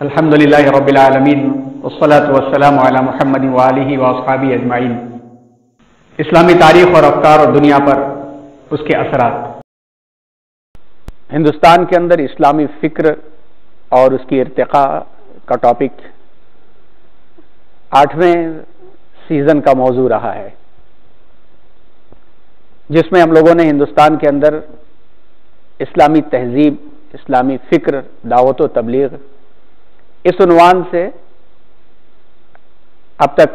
الحمدللہ رب العالمین والصلاة والسلام علی محمد وآلہ واصحابہ اجمعین۔ اسلامی تاریخ اور افکار اور دنیا پر اس کے اثرات۔ ہندوستان کے اندر اسلامی فکر اور اس کی ارتقاء کا ٹاپک 8ویں سیزن کا موضوع رہا ہے، جس میں ہم لوگوں نے ہندوستان کے اندر اسلامی تہذیب، اسلامی فکر، دعوت و تبلیغ، اس عنوان سے اب تک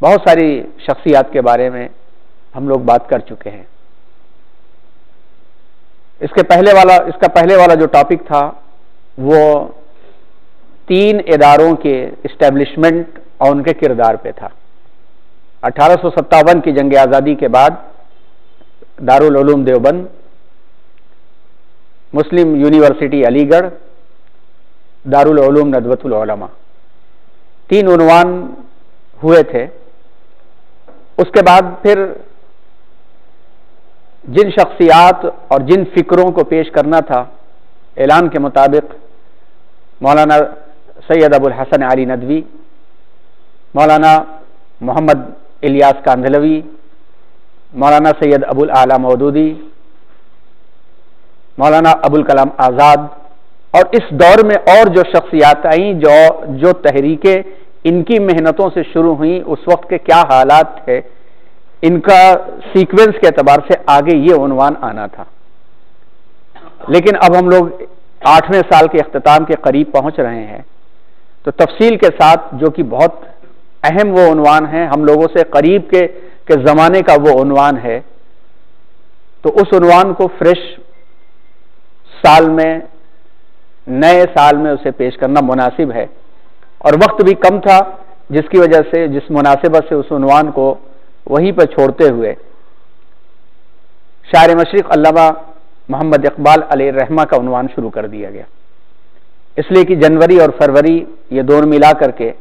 بہت ساری شخصیات کے بارے میں ہم لوگ بات کر چکے ہیں۔ اس کا پہلے والا جو ٹاپک تھا وہ 3 اداروں کے اسٹیبلشمنٹ اور ان کے کردار پہ تھا۔ 1857 کی جنگ آزادی کے بعد دارالعلوم دیوبند، مسلم یونیورسٹی علی گڑھ، دارالعلوم ندوۃ العلماء، 3 عنوان ہوئے تھے۔ اس کے بعد پھر جن شخصیات اور جن فکروں کو پیش کرنا تھا، اعلان کے مطابق مولانا سید ابو الحسن علی ندوی، مولانا محمد الیاس کاندھلوی، مولانا سید ابو الاعلی مودودی، مولانا ابوالکلام آزاد، اور اس دور میں اور جو شخصیات آئیں، جو تحریکیں ان کی محنتوں سے شروع ہوئیں، اس وقت کے کیا حالات تھے، ان کا سیکوینس کے اعتبار سے آگے یہ عنوان آنا تھا۔ لیکن اب ہم لوگ 8ویں سال کے اختتام کے قریب پہنچ رہے ہیں، تو تفصیل کے ساتھ جو کہ بہت اہم وہ عنوان ہے، ہم لوگوں سے قریب کے زمانے کا وہ عنوان ہے، تو اس عنوان کو فریش سال میں، نئے سال میں اسے پیش کرنا مناسب ہے، اور وقت بھی کم تھا، جس کی وجہ سے، جس مناسبت سے اس عنوان کو وہیں پہ چھوڑتے ہوئے شاعر مشرق علامہ محمد اقبال علیہ الرحمہ کا عنوان شروع کر دیا گیا، اس لیے کہ جنوری اور فروری یہ دونوں ملا کر کے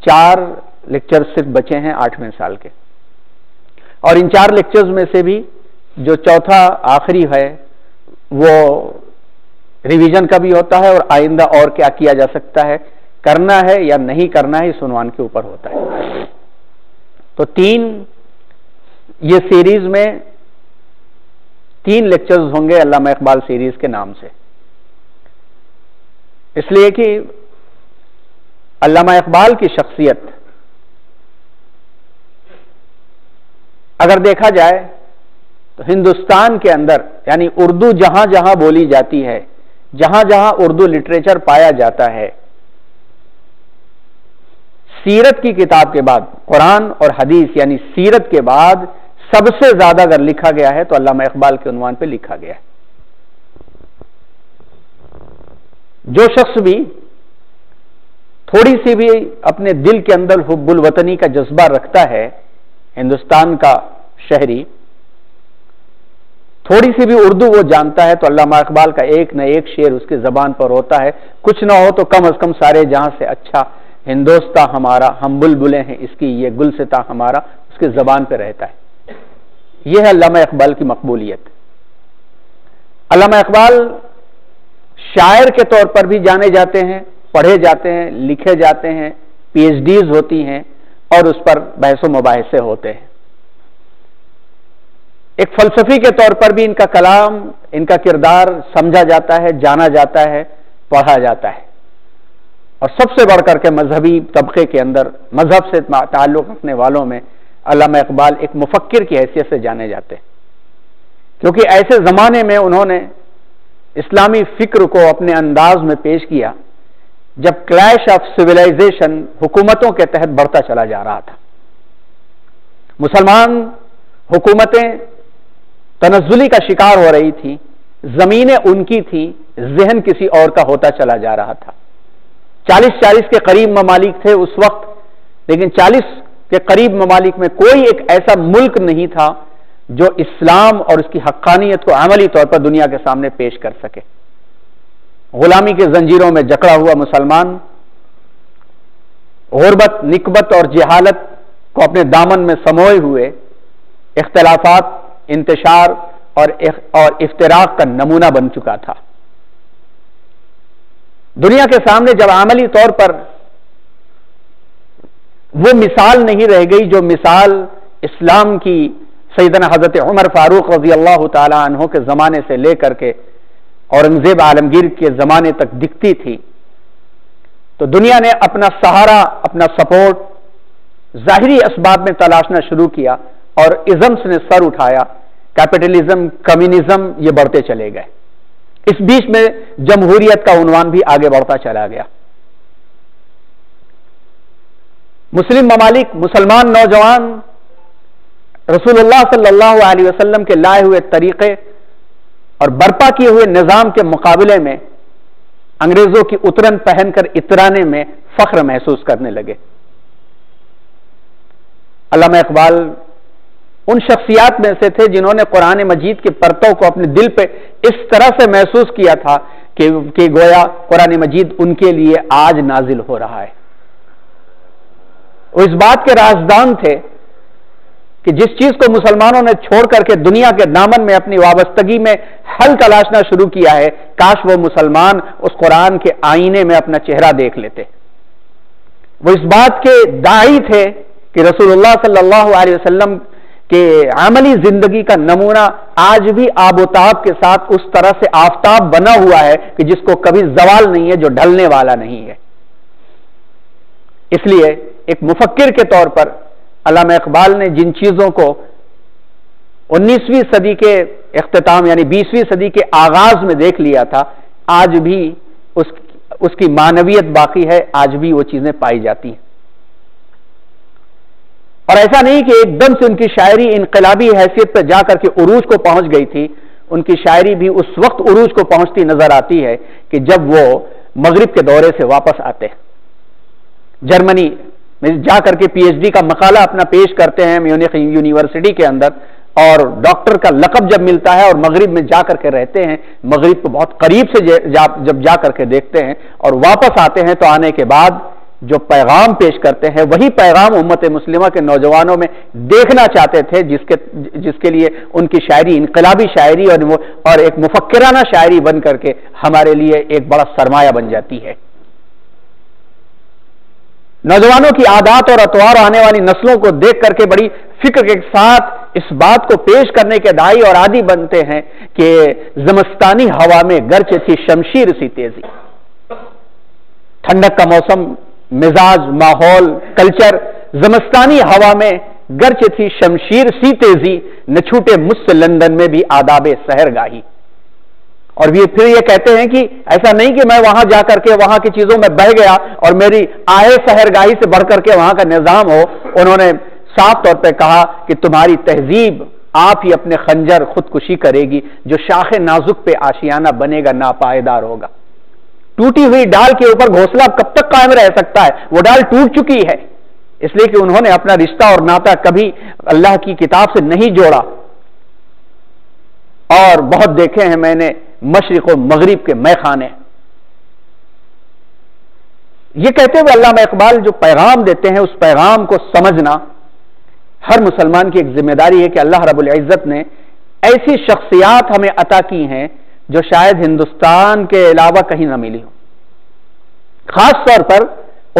4 لیکچر صرف بچے ہیں 8ویں سال کے، اور ان 4 لیکچرز میں سے بھی جو چوتھا آخری ہے وہ ریویژن کا بھی ہوتا ہے، اور آئندہ اور کیا کیا جا سکتا ہے، کرنا ہے یا نہیں کرنا ہے، اس عنوان کے اوپر ہوتا ہے۔ تو 3 یہ سیریز میں 3 لیکچرز ہوں گے علامہ اقبال سیریز کے نام سے، اس لیے کہ علامہ اقبال کی شخصیت اگر دیکھا جائے تو ہندوستان کے اندر، یعنی اردو جہاں جہاں بولی جاتی ہے، جہاں جہاں اردو لٹریچر پایا جاتا ہے، سیرت کی کتاب کے بعد، قرآن اور حدیث یعنی سیرت کے بعد سب سے زیادہ اگر لکھا گیا ہے تو علامہ اقبال کے عنوان پہ لکھا گیا ہے۔ جو شخص بھی تھوڑی سی بھی اپنے دل کے اندر حب الوطنی کا جذبہ رکھتا ہے، ہندوستان کا شہری، تھوڑی سی بھی اردو وہ جانتا ہے، تو علامہ اقبال کا ایک نہ ایک شعر اس کی زبان پر ہوتا ہے، کچھ نہ ہو تو کم از کم سارے جہاں سے اچھا ہندوستاں ہمارا، ہم بلبلیں ہیں اس کی، یہ گلستاں ہمارا، اس کی زبان پہ رہتا ہے۔ یہ ہے علامہ اقبال کی مقبولیت۔ علامہ اقبال شاعر کے طور پر بھی جانے جاتے ہیں، پڑھے جاتے ہیں، لکھے جاتے ہیں، پی ایچ ڈیز ہوتی ہیں اور اس پر بحث و مباحثے ہوتے ہیں۔ ایک فلسفی کے طور پر بھی ان کا کلام، ان کا کردار سمجھا جاتا ہے، جانا جاتا ہے، پڑھا جاتا ہے، اور سب سے بڑھ کر کے مذہبی طبقے کے اندر، مذہب سے تعلق رکھنے والوں میں علامہ اقبال ایک مفکر کی حیثیت سے جانے جاتے ہیں، کیونکہ ایسے زمانے میں انہوں نے اسلامی فکر کو اپنے انداز میں پیش کیا جب کلیش آف سویلائزیشن حکومتوں کے تحت بڑھتا چلا جا رہا تھا۔ مسلمان حکومتیں تنزلی کا شکار ہو رہی تھی، زمینیں ان کی تھی، ذہن کسی اور کا ہوتا چلا جا رہا تھا۔ 40 کے قریب ممالک تھے اس وقت، لیکن 40 کے قریب ممالک میں کوئی ایک ایسا ملک نہیں تھا جو اسلام اور اس کی حقانیت کو عملی طور پر دنیا کے سامنے پیش کر سکے۔ غلامی کے زنجیروں میں جکڑا ہوا مسلمان، غربت، نکبت اور جہالت کو اپنے دامن میں سموئے ہوئے، اختلافات، انتشار اور افتراق کا نمونہ بن چکا تھا۔ دنیا کے سامنے جب عملی طور پر وہ مثال نہیں رہ گئی جو مثال اسلام کی سیدنا حضرت عمر فاروق رضی اللہ تعالی عنہ کے زمانے سے لے کر کے اورنگزیب عالمگیر کے زمانے تک دکھتی تھی، تو دنیا نے اپنا سہارا، اپنا سپورٹ ظاہری اسباب میں تلاشنا شروع کیا اور ازمس نے سر اٹھایا، کیپٹلزم، کمیونزم یہ بڑھتے چلے گئے۔ اس بیچ میں جمہوریت کا عنوان بھی آگے بڑھتا چلا گیا۔ مسلم ممالک، مسلمان نوجوان رسول اللہ صلی اللہ علیہ وسلم کے لائے ہوئے طریقے اور برپا کیے ہوئے نظام کے مقابلے میں انگریزوں کی اترن پہن کر اترانے میں فخر محسوس کرنے لگے۔ علامہ اقبال ان شخصیات میں سے تھے جنہوں نے قرآن مجید کے پرتو کو اپنے دل پہ اس طرح سے محسوس کیا تھا کہ گویا قرآن مجید ان کے لیے آج نازل ہو رہا ہے۔ وہ اس بات کے رازدان تھے کہ جس چیز کو مسلمانوں نے چھوڑ کر کے دنیا کے دامن میں اپنی وابستگی میں حل تلاشنا شروع کیا ہے، کاش وہ مسلمان اس قرآن کے آئینے میں اپنا چہرہ دیکھ لیتے۔ وہ اس بات کے داعی تھے کہ رسول اللہ صلی اللہ علیہ وسلم کہ عملی زندگی کا نمونہ آج بھی آب و تاب کے ساتھ اس طرح سے آفتاب بنا ہوا ہے کہ جس کو کبھی زوال نہیں ہے، جو ڈھلنے والا نہیں ہے۔ اس لیے ایک مفکر کے طور پر علامہ اقبال نے جن چیزوں کو 19ویں صدی کے اختتام یعنی 20ویں صدی کے آغاز میں دیکھ لیا تھا، آج بھی اس کی معنویت باقی ہے، آج بھی وہ چیزیں پائی جاتی ہیں۔ اور ایسا نہیں کہ ایک دم سے ان کی شاعری انقلابی حیثیت پہ جا کر کے عروج کو پہنچ گئی تھی، ان کی شاعری بھی اس وقت عروج کو پہنچتی نظر آتی ہے کہ جب وہ مغرب کے دورے سے واپس آتے ہیں، جرمنی میں جا کر کے پی ایچ ڈی کا مقالہ اپنا پیش کرتے ہیں میونخ یونیورسٹی کے اندر، اور ڈاکٹر کا لقب جب ملتا ہے اور مغرب میں جا کر کے رہتے ہیں، مغرب کو بہت قریب سے جب جا کر کے دیکھتے ہیں اور واپس آتے ہیں تو آنے کے بعد جو پیغام پیش کرتے ہیں وہی پیغام امت مسلمہ کے نوجوانوں میں دیکھنا چاہتے تھے، جس کے لیے ان کی شاعری انقلابی شاعری اور ایک مفکرانہ شاعری بن کر کے ہمارے لیے ایک بڑا سرمایہ بن جاتی ہے۔ نوجوانوں کی عادات اور اطوار آنے والی نسلوں کو دیکھ کر کے بڑی فکر کے ساتھ اس بات کو پیش کرنے کے داعی اور عادی بنتے ہیں کہ زمستانی ہوا میں گرچہ تھی شمشیر سی تیزی، ٹھنڈک کا موسم، مزاج، ماحول، کلچر، زمستانی ہوا میں گرچہ تھی شمشیر سی تیزی، نہ چھوٹے مجھ سے لندن میں بھی آداب سحرگاہی۔ اور پھر یہ کہتے ہیں کہ ایسا نہیں کہ میں وہاں جا کر کے وہاں کی چیزوں میں بہ گیا اور میری آئے سحرگاہی سے بڑھ کر کے وہاں کا نظام ہو۔ انہوں نے صاف طور پہ کہا کہ تمہاری تہذیب آپ ہی اپنے خنجر خودکشی کرے گی، جو شاخ نازک پہ آشیانہ بنے گا ناپائیدار ہوگا۔ ٹوٹی ہوئی ڈال کے اوپر گھونسلہ کب تک قائم رہ سکتا ہے؟ وہ ڈال ٹوٹ چکی ہے، اس لیے کہ انہوں نے اپنا رشتہ اور ناطہ کبھی اللہ کی کتاب سے نہیں جوڑا۔ اور بہت دیکھے ہیں میں نے مشرق و مغرب کے میخانے۔ یہ کہتے ہوئے علامہ اقبال جو پیغام دیتے ہیں اس پیغام کو سمجھنا ہر مسلمان کی ایک ذمہ داری ہے کہ اللہ رب العزت نے ایسی شخصیات ہمیں عطا کی ہیں جو شاید ہندوستان کے علاوہ کہیں نہ ملی ہو۔ خاص طور پر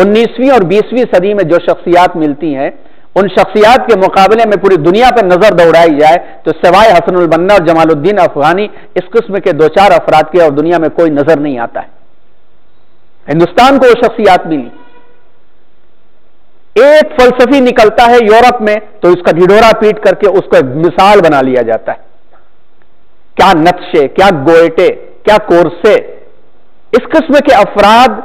19ویں اور 20ویں صدی میں جو شخصیات ملتی ہیں، ان شخصیات کے مقابلے میں پوری دنیا پہ نظر دوڑائی جائے تو سوائے حسن البنا اور جمال الدین افغانی اس قسم کے 2-4 افراد کے اور دنیا میں کوئی نظر نہیں آتا ہے۔ ہندوستان کو وہ شخصیات ملی۔ ایک فلسفی نکلتا ہے یورپ میں تو اس کا ڈھڈورا پیٹ کر کے اس کو ایک مثال بنا لیا جاتا ہے۔ کیا نقشے، کیا گوئٹے، کیا کورسے، اس قسم کے افراد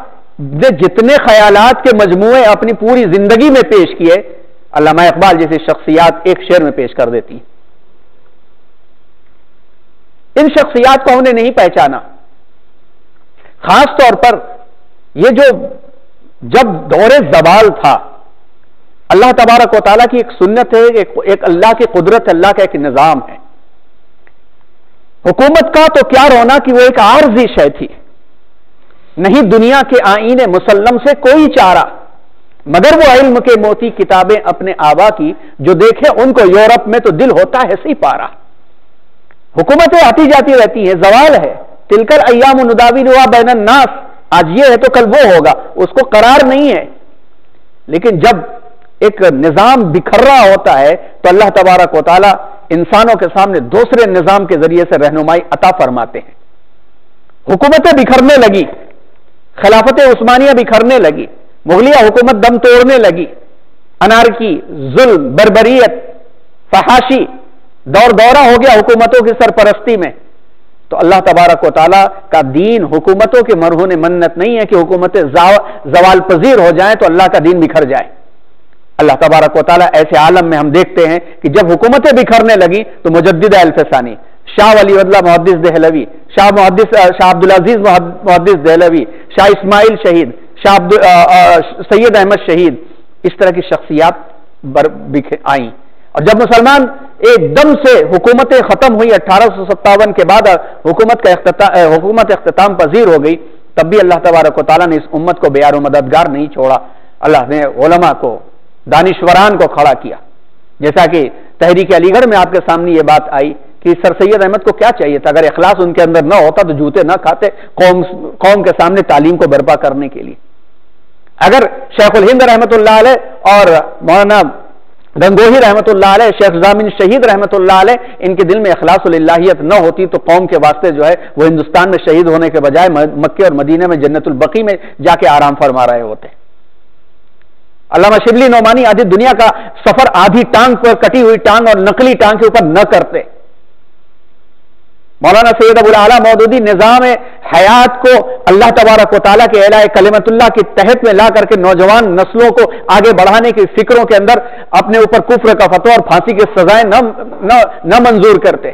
نے جتنے خیالات کے مجموعے اپنی پوری زندگی میں پیش کیے، علامہ اقبال جیسی شخصیات ایک شعر میں پیش کر دیتی ہیں۔ ان شخصیات کو ہم نے نہیں پہچانا۔ خاص طور پر یہ جو جب دور زوال تھا، اللہ تبارک و تعالیٰ کی ایک سنت ہے، ایک اللہ کی قدرت، اللہ کا ایک نظام ہے۔ حکومت کا تو کیا رونا کہ وہ ایک عارضی شے تھی، نہیں دنیا کے آئین مسلم سے کوئی چارہ، مگر وہ علم کے موتی کتابیں اپنے آبا کی، جو دیکھے ان کو یورپ میں تو دل ہوتا ہے سی پارا۔ حکومتیں آتی جاتی رہتی ہیں، زوال ہے، تلکل ایام نداولها بین الناس، آج یہ ہے تو کل وہ ہوگا، اس کو قرار نہیں ہے. لیکن جب ایک نظام بکھر رہا ہوتا ہے تو اللہ تبارک و تعالی انسانوں کے سامنے دوسرے نظام کے ذریعے سے رہنمائی عطا فرماتے ہیں. حکومتیں بکھرنے لگی، خلافت عثمانیہ بکھرنے لگی، مغلیہ حکومت دم توڑنے لگی، انارکی، ظلم، بربریت، فحاشی دورہ ہو گیا حکومتوں کی سرپرستی میں. تو اللہ تبارک و تعالیٰ کا دین حکومتوں کے مرہون منت نہیں ہے کہ حکومتیں زوال پذیر ہو جائیں تو اللہ کا دین بکھر جائے. اللہ تبارک و تعالیٰ ایسے عالم میں ہم دیکھتے ہیں کہ جب حکومتیں بکھرنے لگی تو مجدد الفسانی، شاہ ولی اللہ محدث دہلوی، شاہ عبدالعزیز محدث دہلوی، شاہ اسماعیل شہید، سید احمد شہید، اس طرح کی شخصیات آئیں. اور جب مسلمان ایک دم سے حکومتیں ختم ہوئی 1857 کے بعد حکومت اختتام پذیر ہو گئی، تب بھی اللہ تبارک و تعالیٰ نے اس امت کو بیار و مددگار نہیں چھوڑا. اللہ نے علماء کو، دانشوران کو کھڑا کیا. جیسا کہ تحریک علی گڑھ میں آپ کے سامنے یہ بات آئی کہ سر سید احمد کو کیا چاہیے تھا، اگر اخلاص ان کے اندر نہ ہوتا تو جوتے نہ کھاتے قوم کے سامنے تعلیم کو برپا کرنے کے لیے. اگر شیخ الہند رحمۃ اللہ علیہ اور مولانا گنگوہی رحمۃ اللہ علیہ، شیخ ضامن شہید رحمۃ اللہ علیہ، ان کے دل میں اخلاص الالہیت نہ ہوتی تو قوم کے واسطے جو ہے وہ ہندوستان میں شہید ہونے کے بجائے مکے اور مدینہ میں جنت البقیع میں جا کے آرام فرما رہے ہوتے. علامہ شبلی نعمانی آدھی دنیا کا سفر آدھی ٹانگ پر، کٹی ہوئی ٹانگ اور نقلی ٹانگ کے اوپر نہ کرتے. مولانا سید ابو الاعلیٰ مودودی نظام حیات کو اللہ تبارک و تعالیٰ کے اعلاء کلمت اللہ کے تحت میں لا کر کے نوجوان نسلوں کو آگے بڑھانے کی فکروں کے اندر اپنے اوپر کفر کا فتویٰ اور پھانسی کی سزائیں نہ منظور کرتے.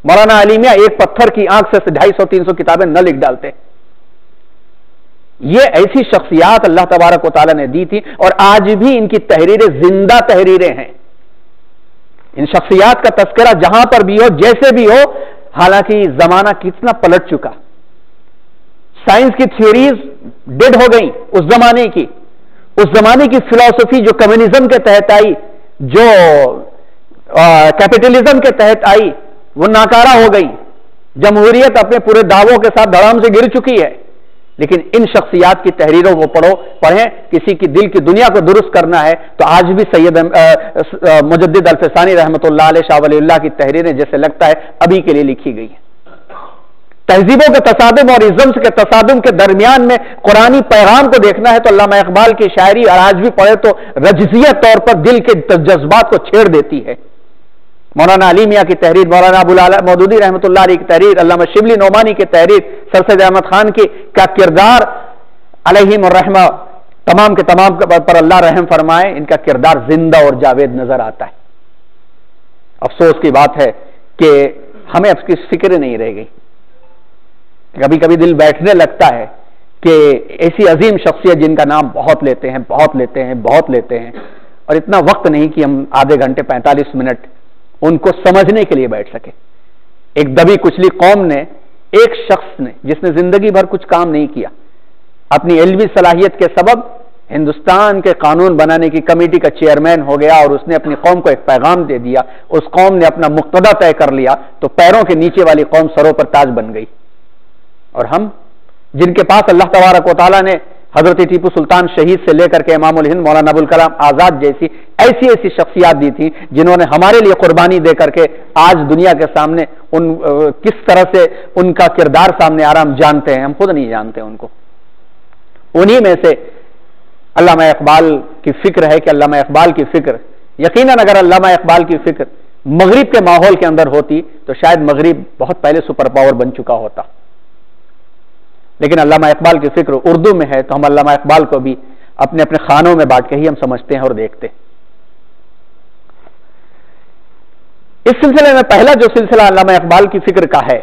مولانا علی میاں ایک پتھر کی آنکھ سے 250-300 کتابیں نہ لکھ ڈالتے. یہ ایسی شخصیات اللہ تبارک و تعالیٰ نے دی تھی اور آج بھی ان کی تحریریں زندہ تحریریں ہیں. ان شخصیات کا تذکرہ جہاں پر بھی ہو، جیسے بھی ہو، حالانکہ زمانہ کتنا پلٹ چکا. سائنس کی تھیوریز ڈیڈ ہو گئی اس زمانے کی فلسفی جو کمیونزم کے تحت آئی، جو کیپٹلزم کے تحت آئی، وہ ناکارہ ہو گئی. جمہوریت اپنے پورے دعووں کے ساتھ دھڑام سے گر چکی ہے. لیکن ان شخصیات کی تحریروں کو پڑھیں. کسی کی دل کی دنیا کو درست کرنا ہے تو آج بھی سید مجدد الفسانی رحمۃ اللہ علیہ، شاہ ولی اللہ کی تحریریں جیسے لگتا ہے ابھی کے لیے لکھی گئی ہیں. تہذیبوں کے تصادم اور ازمس کے تصادم کے درمیان میں قرآنی پیغام کو دیکھنا ہے تو علامہ اقبال کی شاعری اور آج بھی پڑھے تو رجزیہ طور پر دل کے جذبات کو چھیڑ دیتی ہے. مولانا علی میاں کی تحریر، مولانا ابو الاعلیٰ مودودی رحمۃ اللہ علیہ کی تحریر، علامہ شبلی نعمانی کی تحریر، سر سید احمد خان کی کا کردار علیہم الرحمہ، تمام کے تمام پر اللہ رحم فرمائے، ان کا کردار زندہ اور جاوید نظر آتا ہے. افسوس کی بات ہے کہ ہمیں اس کی فکر نہیں رہ گئی. کبھی کبھی دل بیٹھنے لگتا ہے کہ ایسی عظیم شخصیت جن کا نام بہت لیتے ہیں اور اتنا وقت نہیں کہ ہم آدھے گھنٹے 45 منٹ ان کو سمجھنے کے لیے بیٹھ سکے. ایک دبی کچلی قوم نے، ایک شخص نے جس نے زندگی بھر کچھ کام نہیں کیا، اپنی علمی صلاحیت کے سبب ہندوستان کے قانون بنانے کی کمیٹی کا چیئرمین ہو گیا اور اس نے اپنی قوم کو ایک پیغام دے دیا. اس قوم نے اپنا مقتدا طے کر لیا تو پیروں کے نیچے والی قوم سروں پر تاج بن گئی. اور ہم جن کے پاس اللہ تبارک و تعالیٰ نے حضرت ٹیپو سلطان شہید سے لے کر کے امام الہند مولانا ابوالکلام آزاد جیسی ایسی شخصیات دی تھی جنہوں نے ہمارے لیے قربانی دے کر کے آج دنیا کے سامنے کس طرح سے ان کا کردار سامنے آ رہا ہم جانتے ہیں، ہم خود نہیں جانتے ان کو. انہی میں سے علامہ اقبال کی فکر ہے کہ علامہ اقبال کی فکر یقیناً اگر علامہ اقبال کی فکر مغرب کے ماحول کے اندر ہوتی تو شاید مغرب بہت پہلے سپر پاور بن چکا ہوتا. لیکن علامہ اقبال کی فکر اردو میں ہے تو ہم علامہ اقبال کو بھی اپنے اپنے خانوں میں بانٹ کے ہی ہم سمجھتے ہیں اور دیکھتے. اس سلسلے میں پہلا جو سلسلہ علامہ اقبال کی فکر کا ہے،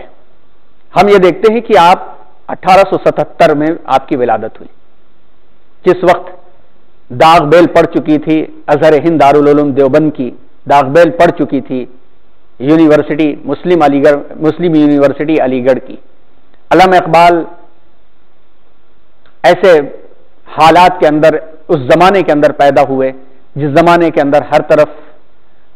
ہم یہ دیکھتے ہیں کہ آپ 1877 میں آپ کی ولادت ہوئی، جس وقت داغ بیل پڑ چکی تھی ازہر ہند دارالعلوم دیوبند کی، داغ بیل پڑ چکی تھی یونیورسٹی مسلم یونیورسٹی علی گڑھ کی. علامہ اقبال ایسے حالات کے اندر، اس زمانے کے اندر پیدا ہوئے جس زمانے کے اندر ہر طرف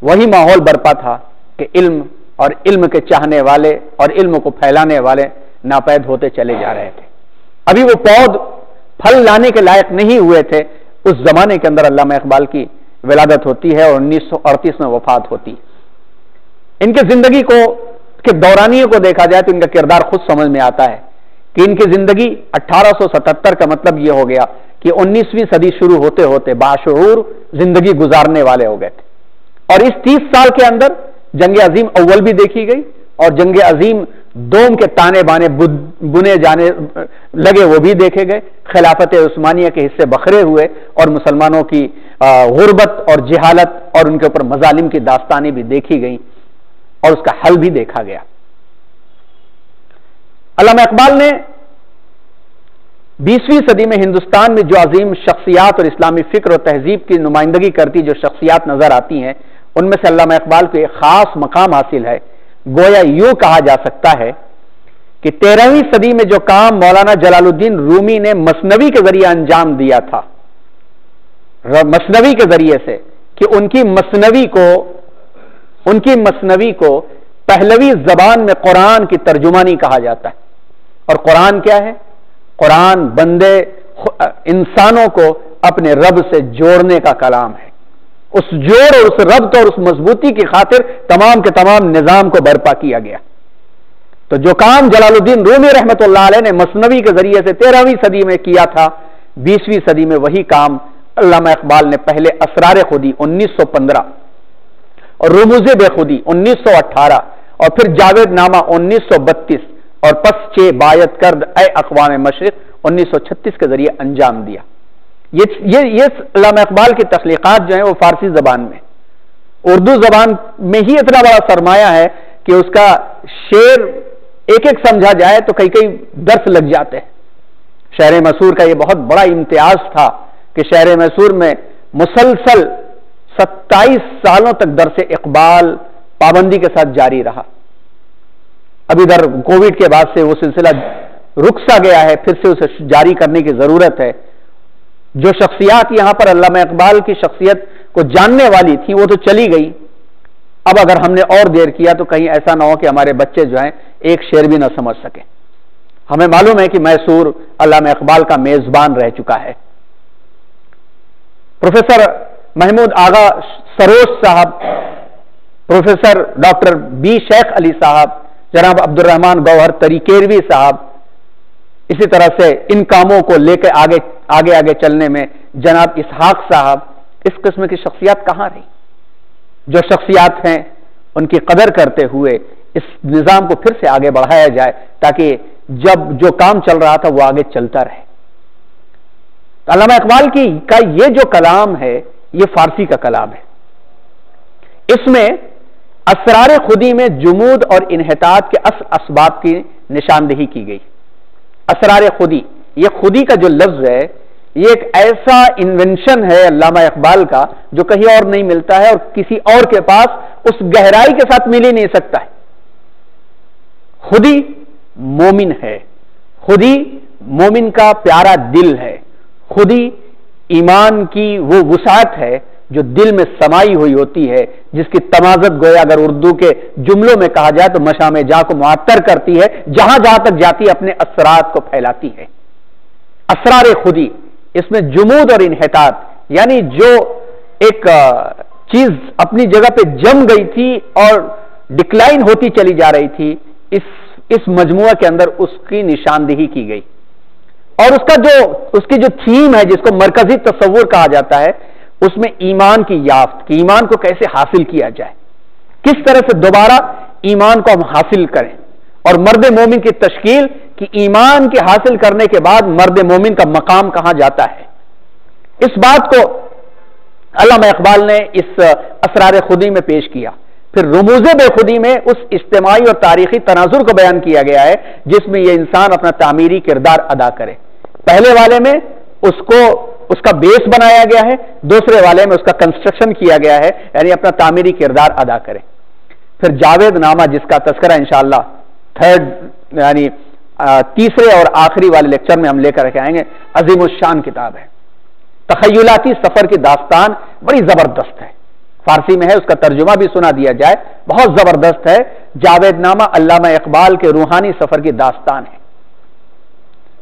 وہی ماحول برپا تھا کہ علم اور علم کے چاہنے والے اور علم کو پھیلانے والے ناپید ہوتے چلے جا رہے تھے. ابھی وہ پود پھل لانے کے لائق نہیں ہوئے تھے، اس زمانے کے اندر علامہ اقبال کی ولادت ہوتی ہے اور 1938 میں وفات ہوتی ہے۔ ان کے زندگی کے دورانیے کو دیکھا جائے تو ان کا کردار خود سمجھ میں آتا ہے کہ ان کی زندگی 1877 کا مطلب یہ ہو گیا کہ 19ویں صدی شروع ہوتے ہوتے باشعور زندگی گزارنے والے ہو گئے تھے، اور اس 30 سال کے اندر جنگ عظیم اول بھی دیکھی گئی اور جنگ عظیم دوم کے تانے بانے بنے جانے لگے وہ بھی دیکھے گئے، خلافت عثمانیہ کے حصے بکھرے ہوئے اور مسلمانوں کی غربت اور جہالت اور ان کے اوپر مظالم کی داستانیں بھی دیکھی گئیں اور اس کا حل بھی دیکھا گیا۔ علامہ اقبال نے 20ویں صدی میں ہندوستان میں جو عظیم شخصیات اور اسلامی فکر و تہذیب کی نمائندگی کرتی جو شخصیات نظر آتی ہیں، ان میں سے علامہ اقبال کو ایک خاص مقام حاصل ہے۔ گویا یوں کہا جا سکتا ہے کہ 13ویں صدی میں جو کام مولانا جلال الدین رومی نے مثنوی کے ذریعے انجام دیا تھا، مثنوی کے ذریعے سے، کہ ان کی مثنوی کو پہلوی زبان میں قرآن کی ترجمانی کہا جاتا ہے۔ اور قرآن کیا ہے؟ قرآن بندے انسانوں کو اپنے رب سے جوڑنے کا کلام ہے۔ اس جوڑ اور اس ربط اور اس مضبوطی کی خاطر تمام کے تمام نظام کو برپا کیا گیا۔ تو جو کام جلال الدین رومی رحمت اللہ علیہ نے مثنوی کے ذریعے سے 13ویں صدی میں کیا تھا، 20ویں صدی میں وہی کام علامہ اقبال نے پہلے اسرار خودی 1915 اور رموز بے خودی 1918 اور پھر جاوید نامہ 1932 اور پس چے بایت کرد اے اقوام مشرق 1936 کے ذریعے انجام دیا۔ یہ علامہ اقبال کی تخلیقات جو ہیں وہ فارسی زبان میں، اردو زبان میں ہی اتنا بڑا سرمایہ ہے کہ اس کا شعر ایک ایک سمجھا جائے تو کئی درس لگ جاتے ہیں۔ شہر مسور کا یہ بہت بڑا امتیاز تھا کہ شہر مسور میں مسلسل 27 سالوں تک درس اقبال پابندی کے ساتھ جاری رہا۔ اب ادھر کووڈ کے بعد سے وہ سلسلہ رک سا گیا ہے، پھر سے اسے جاری کرنے کی ضرورت ہے۔ جو شخصیات یہاں پر علامہ اقبال کی شخصیت کو جاننے والی تھی وہ تو چلی گئی، اب اگر ہم نے اور دیر کیا تو کہیں ایسا نہ ہو کہ ہمارے بچے جو ہیں ایک شعر بھی نہ سمجھ سکیں۔ ہمیں معلوم ہے کہ میسور علامہ اقبال کا میزبان رہ چکا ہے۔ پروفیسر محمود آغا سروش صاحب، پروفیسر ڈاکٹر بی شیخ علی صاحب، جناب عبد الرحمان گوہر طریقیروی صاحب، اسی طرح سے ان کاموں کو لے کے آگے چلنے میں جناب اسحاق صاحب، اس قسم کی شخصیات کہاں رہی؟ جو شخصیات ہیں ان کی قدر کرتے ہوئے اس نظام کو پھر سے آگے بڑھایا جائے تاکہ جب جو کام چل رہا تھا وہ آگے چلتا رہے۔ علامہ اقبال کا یہ جو کلام ہے یہ فارسی کا کلام ہے۔ اس میں اسرار خودی میں جمود اور انحطاط کے اصل اسباب کی نشاندہی کی گئی۔ اسرار خودی، یہ خودی کا جو لفظ ہے یہ ایک ایسا انوینشن ہے علامہ اقبال کا جو کہیں اور نہیں ملتا ہے اور کسی اور کے پاس اس گہرائی کے ساتھ مل ہی نہیں سکتا ہے۔ خودی مومن ہے، خودی مومن کا پیارا دل ہے، خودی ایمان کی وہ وسعت ہے جو دل میں سمائی ہوئی ہوتی ہے، جس کی تمازت گویا اگر اردو کے جملوں میں کہا جائے تو مشام جاں کو معطر کرتی ہے، جہاں جہاں تک جاتی ہے اپنے اثرات کو پھیلاتی ہے۔ اسرار خودی، اس میں جمود اور انحطاط، یعنی جو ایک چیز اپنی جگہ پہ جم گئی تھی اور ڈکلائن ہوتی چلی جا رہی تھی، اس مجموعہ کے اندر اس کی نشاندہی کی گئی، اور اس کی جو تھیم ہے جس کو مرکزی تصور کہا جاتا ہے، اس میں ایمان کی یافت، کہ ایمان کو کیسے حاصل کیا جائے، کس طرح سے دوبارہ ایمان کو ہم حاصل کریں، اور مرد مومن کی تشکیل کہ ایمان کے حاصل کرنے کے بعد مرد مومن کا مقام کہاں جاتا ہے۔ اس بات کو علامہ اقبال نے اس اسرار خودی میں پیش کیا۔ پھر رموز بے خودی میں اس اجتماعی اور تاریخی تناظر کو بیان کیا گیا ہے جس میں یہ انسان اپنا تعمیری کردار ادا کرے۔ پہلے والے میں اس کا بیس بنایا گیا ہے، دوسرے والے میں اس کا کنسٹرکشن کیا گیا ہے، یعنی اپنا تعمیری کردار ادا کرے۔ پھر جاوید نامہ جس کا تذکرہ انشاءاللہ تیسرے اور آخری والے لیکچر میں ہم لے کر کے آئیں گے، عظیم الشان کتاب ہے۔ تخیلاتی سفر کی داستان بڑی زبردست ہے، فارسی میں ہے، اس کا ترجمہ بھی سنا دیا جائے، بہت زبردست ہے۔ جاوید نامہ علامہ اقبال کے روحانی سفر کی داستان ہے۔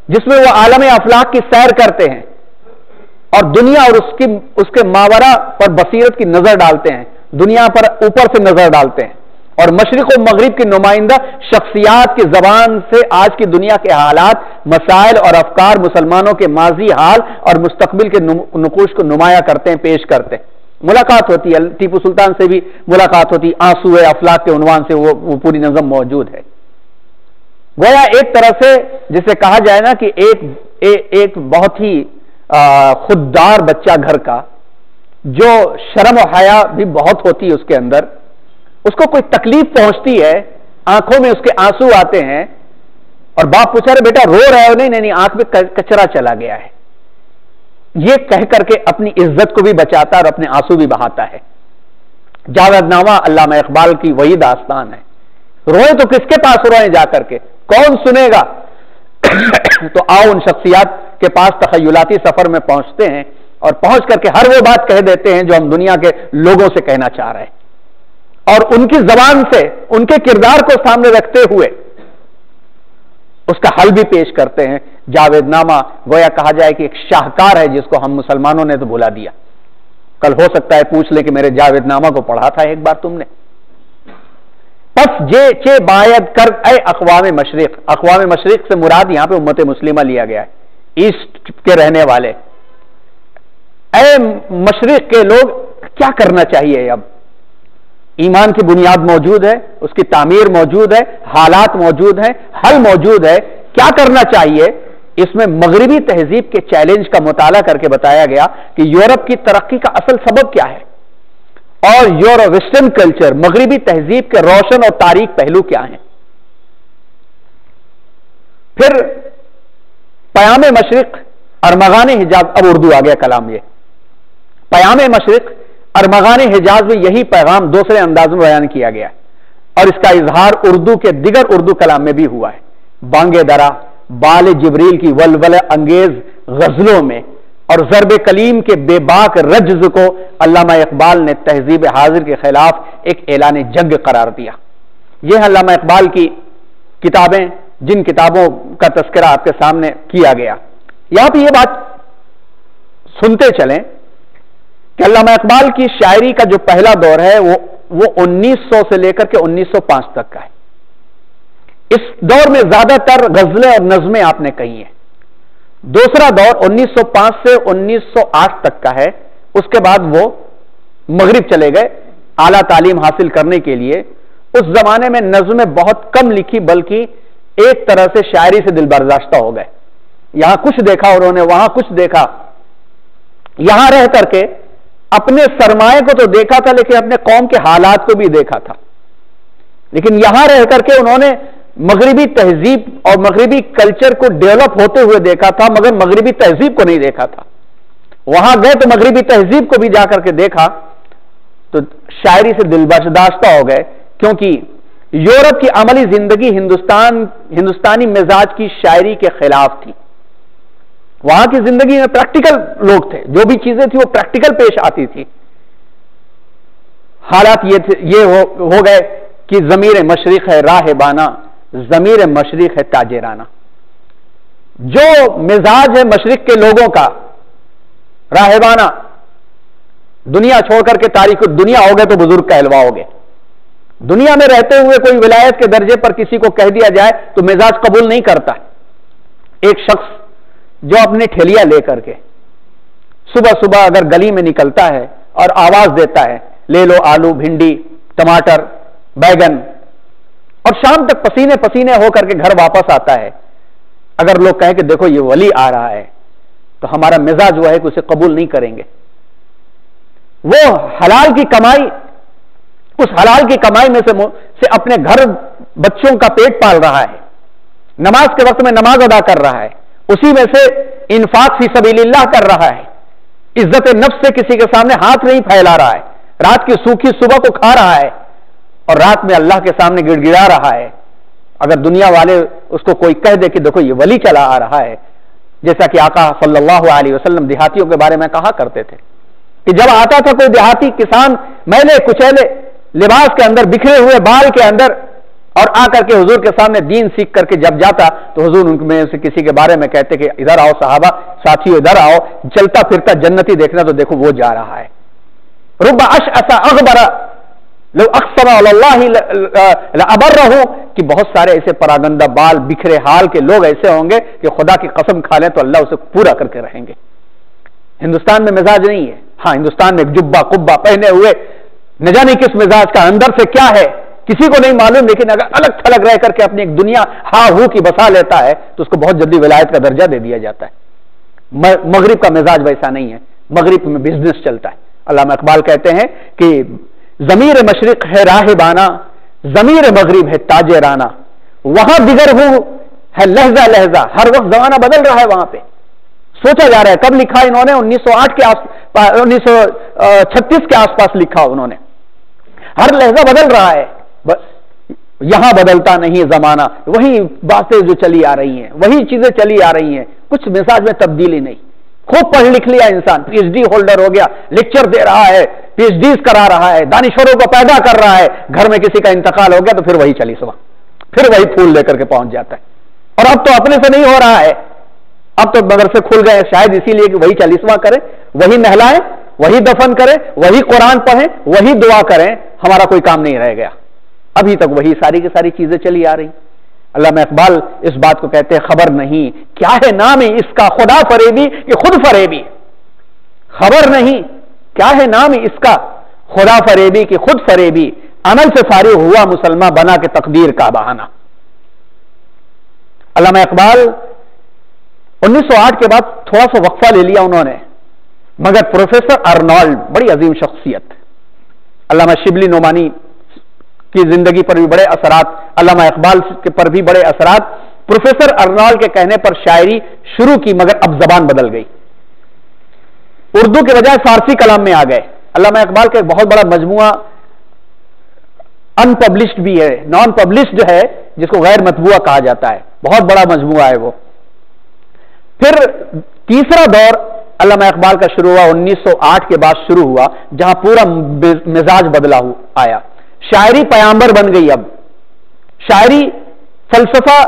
جس میں وہ عالم افلاک کی سیر کرتے ہیں اور دنیا اور اس کے ماورا پر بصیرت کی نظر ڈالتے ہیں، دنیا پر اوپر سے نظر ڈالتے ہیں، اور مشرق و مغرب کی نمائندہ شخصیات کی زبان سے آج کی دنیا کے حالات، مسائل اور افکار، مسلمانوں کے ماضی حال اور مستقبل کے نقوش کو نمایاں کرتے ہیں، پیش کرتے ہیں۔ ملاقات ہوتی ہے، ٹیپو سلطان سے بھی ملاقات ہوتی، آنسو افلاک کے عنوان سے وہ پوری نظم موجود ہے۔ گویا ایک طرح سے جسے کہا جائے نا کہ ایک بہت ہی خوددار بچہ گھر کا، جو شرم و حیا بھی بہت ہوتی ہے اس کے اندر، اس کو کوئی تکلیف پہنچتی ہے، آنکھوں میں اس کے آنسو آتے ہیں، اور باپ پوچھا رہے بیٹا رو رہا ہے؟ نہیں، آنکھ میں کچرا چلا گیا ہے، یہ کہہ کر کے اپنی عزت کو بھی بچاتا اور اپنے آنسو بھی بہاتا ہے۔ جاوید نامہ علامہ اقبال کی وہی داستان ہے۔ روئے تو کس کے پاس روئے جا کر کے، کون سنے گا؟ تو آؤ ان شخصیات کے پاس تخیلاتی سفر میں پہنچتے ہیں، اور پہنچ کر کے ہر وہ بات کہہ دیتے ہیں جو ہم دنیا کے لوگوں سے کہنا چاہ رہے ہیں، اور ان کی زبان سے ان کے کردار کو سامنے رکھتے ہوئے اس کا حل بھی پیش کرتے ہیں۔ جاوید نامہ گویا کہا جائے کہ ایک شاہکار ہے جس کو ہم مسلمانوں نے تو بھلا دیا۔ کل ہو سکتا ہے پوچھ لیں کہ میرے جاوید نامہ کو پڑھا تھا ایک بار تم نے؟ پس چے باید کر اے اقوام مشرق، اقوام مشرق سے مراد یہاں پہ امت مسلمہ لیا گیا ہے، ایسٹ کے رہنے والے۔ اے مشرق کے لوگ، کیا کرنا چاہیے؟ اب ایمان کی بنیاد موجود ہے، اس کی تعمیر موجود ہے، حالات موجود ہیں، حل موجود ہے، کیا کرنا چاہیے؟ اس میں مغربی تہذیب کے چیلنج کا مطالعہ کر کے بتایا گیا کہ یورپ کی ترقی کا اصل سبب کیا ہے، اور یورو ویسٹرن کلچر، مغربی تہذیب کے روشن اور تاریک پہلو کیا ہیں۔ پھر پیام مشرق ارمغان حجاز، اب اردو آ گیا کلام، یہ پیام مشرق ارمغان حجاز میں یہی پیغام دوسرے انداز میں بیان کیا گیا ہے، اور اس کا اظہار اردو کے دیگر اردو کلام میں بھی ہوا ہے۔ بانگ درا، بال جبریل کی ولولہ انگیز غزلوں میں، اور ضرب کلیم کے بے باک رجز کو علامہ اقبال نے تہذیب حاضر کے خلاف ایک اعلان جنگ قرار دیا۔ یہ ہے علامہ اقبال کی کتابیں، جن کتابوں کا تذکرہ آپ کے سامنے کیا گیا۔ یہاں پہ یہ بات سنتے چلیں کہ علامہ اقبال کی شاعری کا جو پہلا دور ہے وہ 1900 سے لے کر کے 1905 تک کا ہے۔ اس دور میں زیادہ تر غزلیں اور نظمیں آپ نے کہی ہیں۔ دوسرا دور 1905 سے 1908 تک کا ہے، اس کے بعد وہ مغرب چلے گئے اعلیٰ تعلیم حاصل کرنے کے لیے۔ اس زمانے میں نظمیں بہت کم لکھی، بلکہ ایک طرح سے شاعری سے دل برداشتہ ہو گئے۔ یہاں کچھ دیکھا انہوں نے، وہاں کچھ دیکھا، یہاں رہ کر کے اپنے سرمایہ کو تو دیکھا تھا، لیکن اپنے قوم کے حالات کو بھی دیکھا تھا۔ لیکن یہاں رہ کر کے انہوں نے مغربی تہذیب اور مغربی کلچر کو ڈیولپ ہوتے ہوئے دیکھا تھا، مگر مغربی تہذیب کو نہیں دیکھا تھا۔ وہاں گئے تو مغربی تہذیب کو بھی جا کر کے دیکھا، تو شاعری سے دل برداشتہ ہو گئے، کیونکہ یورپ کی عملی زندگی ہندوستانی مزاج کی شاعری کے خلاف تھی۔ وہاں کی زندگی میں پریکٹیکل لوگ تھے، جو بھی چیزیں تھیں وہ پریکٹیکل پیش آتی تھی۔ حالات یہ ہو گئے کہ ضمیر مشرق ہے راہبانہ، ضمیر مشرق ہے تاجرانہ۔ جو مزاج ہے مشرق کے لوگوں کا راہبانہ، دنیا چھوڑ کر کے تاریخ دنیا ہو گئے تو بزرگ کہلواؤ گے۔ دنیا میں رہتے ہوئے کوئی ولایت کے درجے پر کسی کو کہہ دیا جائے تو مزاج قبول نہیں کرتا۔ ایک شخص جو اپنی ٹھیلیا لے کر کے صبح صبح اگر گلی میں نکلتا ہے اور آواز دیتا ہے لے لو آلو، بھنڈی، ٹماٹر، بیگن، اور شام تک پسینے پسینے ہو کر کے گھر واپس آتا ہے، اگر لوگ کہیں کہ دیکھو یہ ولی آ رہا ہے، تو ہمارا مزاج وہ ہے کہ اسے قبول نہیں کریں گے۔ وہ حلال کی کمائی، اس حلال کی کمائی میں سے اپنے گھر بچوں کا پیٹ پال رہا ہے، نماز کے وقت میں نماز ادا کر رہا ہے، اسی میں سے انفاق فی سبیل اللہ کر رہا ہے، عزت نفس سے کسی کے سامنے ہاتھ نہیں پھیلا رہا ہے، رات کی سوکھی صبح کو کھا رہا ہے، اور رات میں اللہ کے سامنے گڑ گڑا رہا ہے۔ اگر دنیا والے اس کو کوئی کہہ دے کہ دیکھو یہ ولی چلا آ رہا ہے، جیسا کہ آقا صلی اللہ علیہ وسلم دیہاتیوں کے بارے میں کہا کرتے تھے کہ جب آتا تھا کوئی دیہاتی کسان میلے کچیلے لباس کے اندر، بکھرے ہوئے بال کے اندر، اور آ کر کے حضور کے سامنے دین سیکھ کر کے جب جاتا تو حضور ان میں سے کسی کے بارے میں کہتے کہ ادھر آؤ صحابہ، ساتھیو ادھر آؤ، چلتا پھرتا جنتی دیکھنا تو دیکھو وہ جا رہا ہے۔ رب اشعث اغبر لو اقسم علی اللہ لابرہ، کہ بہت سارے ایسے پراگندہ بال بکھرے حال کے لوگ ایسے ہوں گے کہ خدا کی قسم کھا لیں تو اللہ اسے پورا کر کے رہیں گے۔ ہندوستان میں مزاج نہیں ہے، ہاں ہندوستان میں جبہ قبہ پہنے ہوئے نہ جانے کس مزاج کا، اندر سے کیا ہے کسی کو نہیں معلوم، لیکن اگر الگ تھلگ رہ کر کے اپنی ایک دنیا ہاں ہو کی بسا لیتا ہے تو اس کو بہت جلدی ولایت کا درجہ دے دیا جاتا ہے۔ مغرب کا مزاج ویسا نہیں ہے، مغرب میں بزنس چلتا ہے۔ علامہ اقبال کہتے ہیں کہ ضمیر مشرق ہے راہبانہ، ضمیر مغرب ہے تاجرانہ، وہاں دیگر ہوں ہے لہجہ لہجہ، ہر وقت زمانہ بدل رہا ہے وہاں پہ۔ سوچا جا رہا ہے کب لکھا انہوں نے، 1908 کے 1936 کے آس پاس لکھا انہوں نے۔ ہر لہجہ بدل رہا ہے، یہاں بدلتا نہیں زمانہ، وہی باتیں جو چلی آ رہی ہیں، وہی چیزیں چلی آ رہی ہیں، کچھ مزاج میں تبدیلی نہیں۔ خوب پڑھ لکھ لیا انسان، پی ایچ ڈی ہولڈر ہو گیا، لیکچر دے رہا ہے، پی ایچ ڈیز کرا رہا ہے، دانشوروں کو پیدا کر رہا ہے، گھر میں کسی کا انتقال ہو گیا تو پھر وہی چلی صبح، پھر وہی پھول لے کر کے پہنچ جاتا ہے۔ اور اب تو اپنے سے نہیں ہو رہا ہے، اب تو مدرسے کھل گئے شاید اسی لیے کہ وہی 40واں کریں، وہی نہلائیں، وہی دفن کریں، وہی قرآن پڑھیں، وہی دعا کریں، ہمارا کوئی کام نہیں رہ گیا۔ ابھی تک وہی ساری کی ساری چیزیں چلی آ رہی۔ علامہ اقبال اس بات کو کہتے ہیں خبر نہیں کیا ہے نام اس کا خدا فریبی کہ خود فریبی، خبر نہیں کیا ہے نام اس کا خدا فریبی کہ خود فریبی، عمل سے فارغ ہوا مسلمان بنا کے تقدیر کا بہانہ۔ علامہ اقبال 1908 کے بعد تھوڑا سا وقفہ لے لیا انہوں نے، مگر پروفیسر ارنالڈ بڑی عظیم شخصیت، علامہ شبلی نعمانی کی زندگی پر بھی بڑے اثرات، علامہ اقبال کے پر بھی بڑے اثرات، پروفیسر ارنالڈ کے کہنے پر شاعری شروع کی مگر اب زبان بدل گئی، اردو کے بجائے فارسی کلام میں آ گئے۔ علامہ اقبال کا ایک بہت بڑا مجموعہ ان پبلشڈ بھی ہے، نان پبلشڈ ہے، جس کو غیر مطبوعہ کہا جاتا ہے، بہت بڑا مجموعہ ہے وہ۔ پھر تیسرا دور علامہ اقبال کا شروع ہوا 1908 کے بعد شروع ہوا، جہاں پورا مزاج بدلا آیا، شاعری پیامبر بن گئی۔ اب شاعری فلسفہ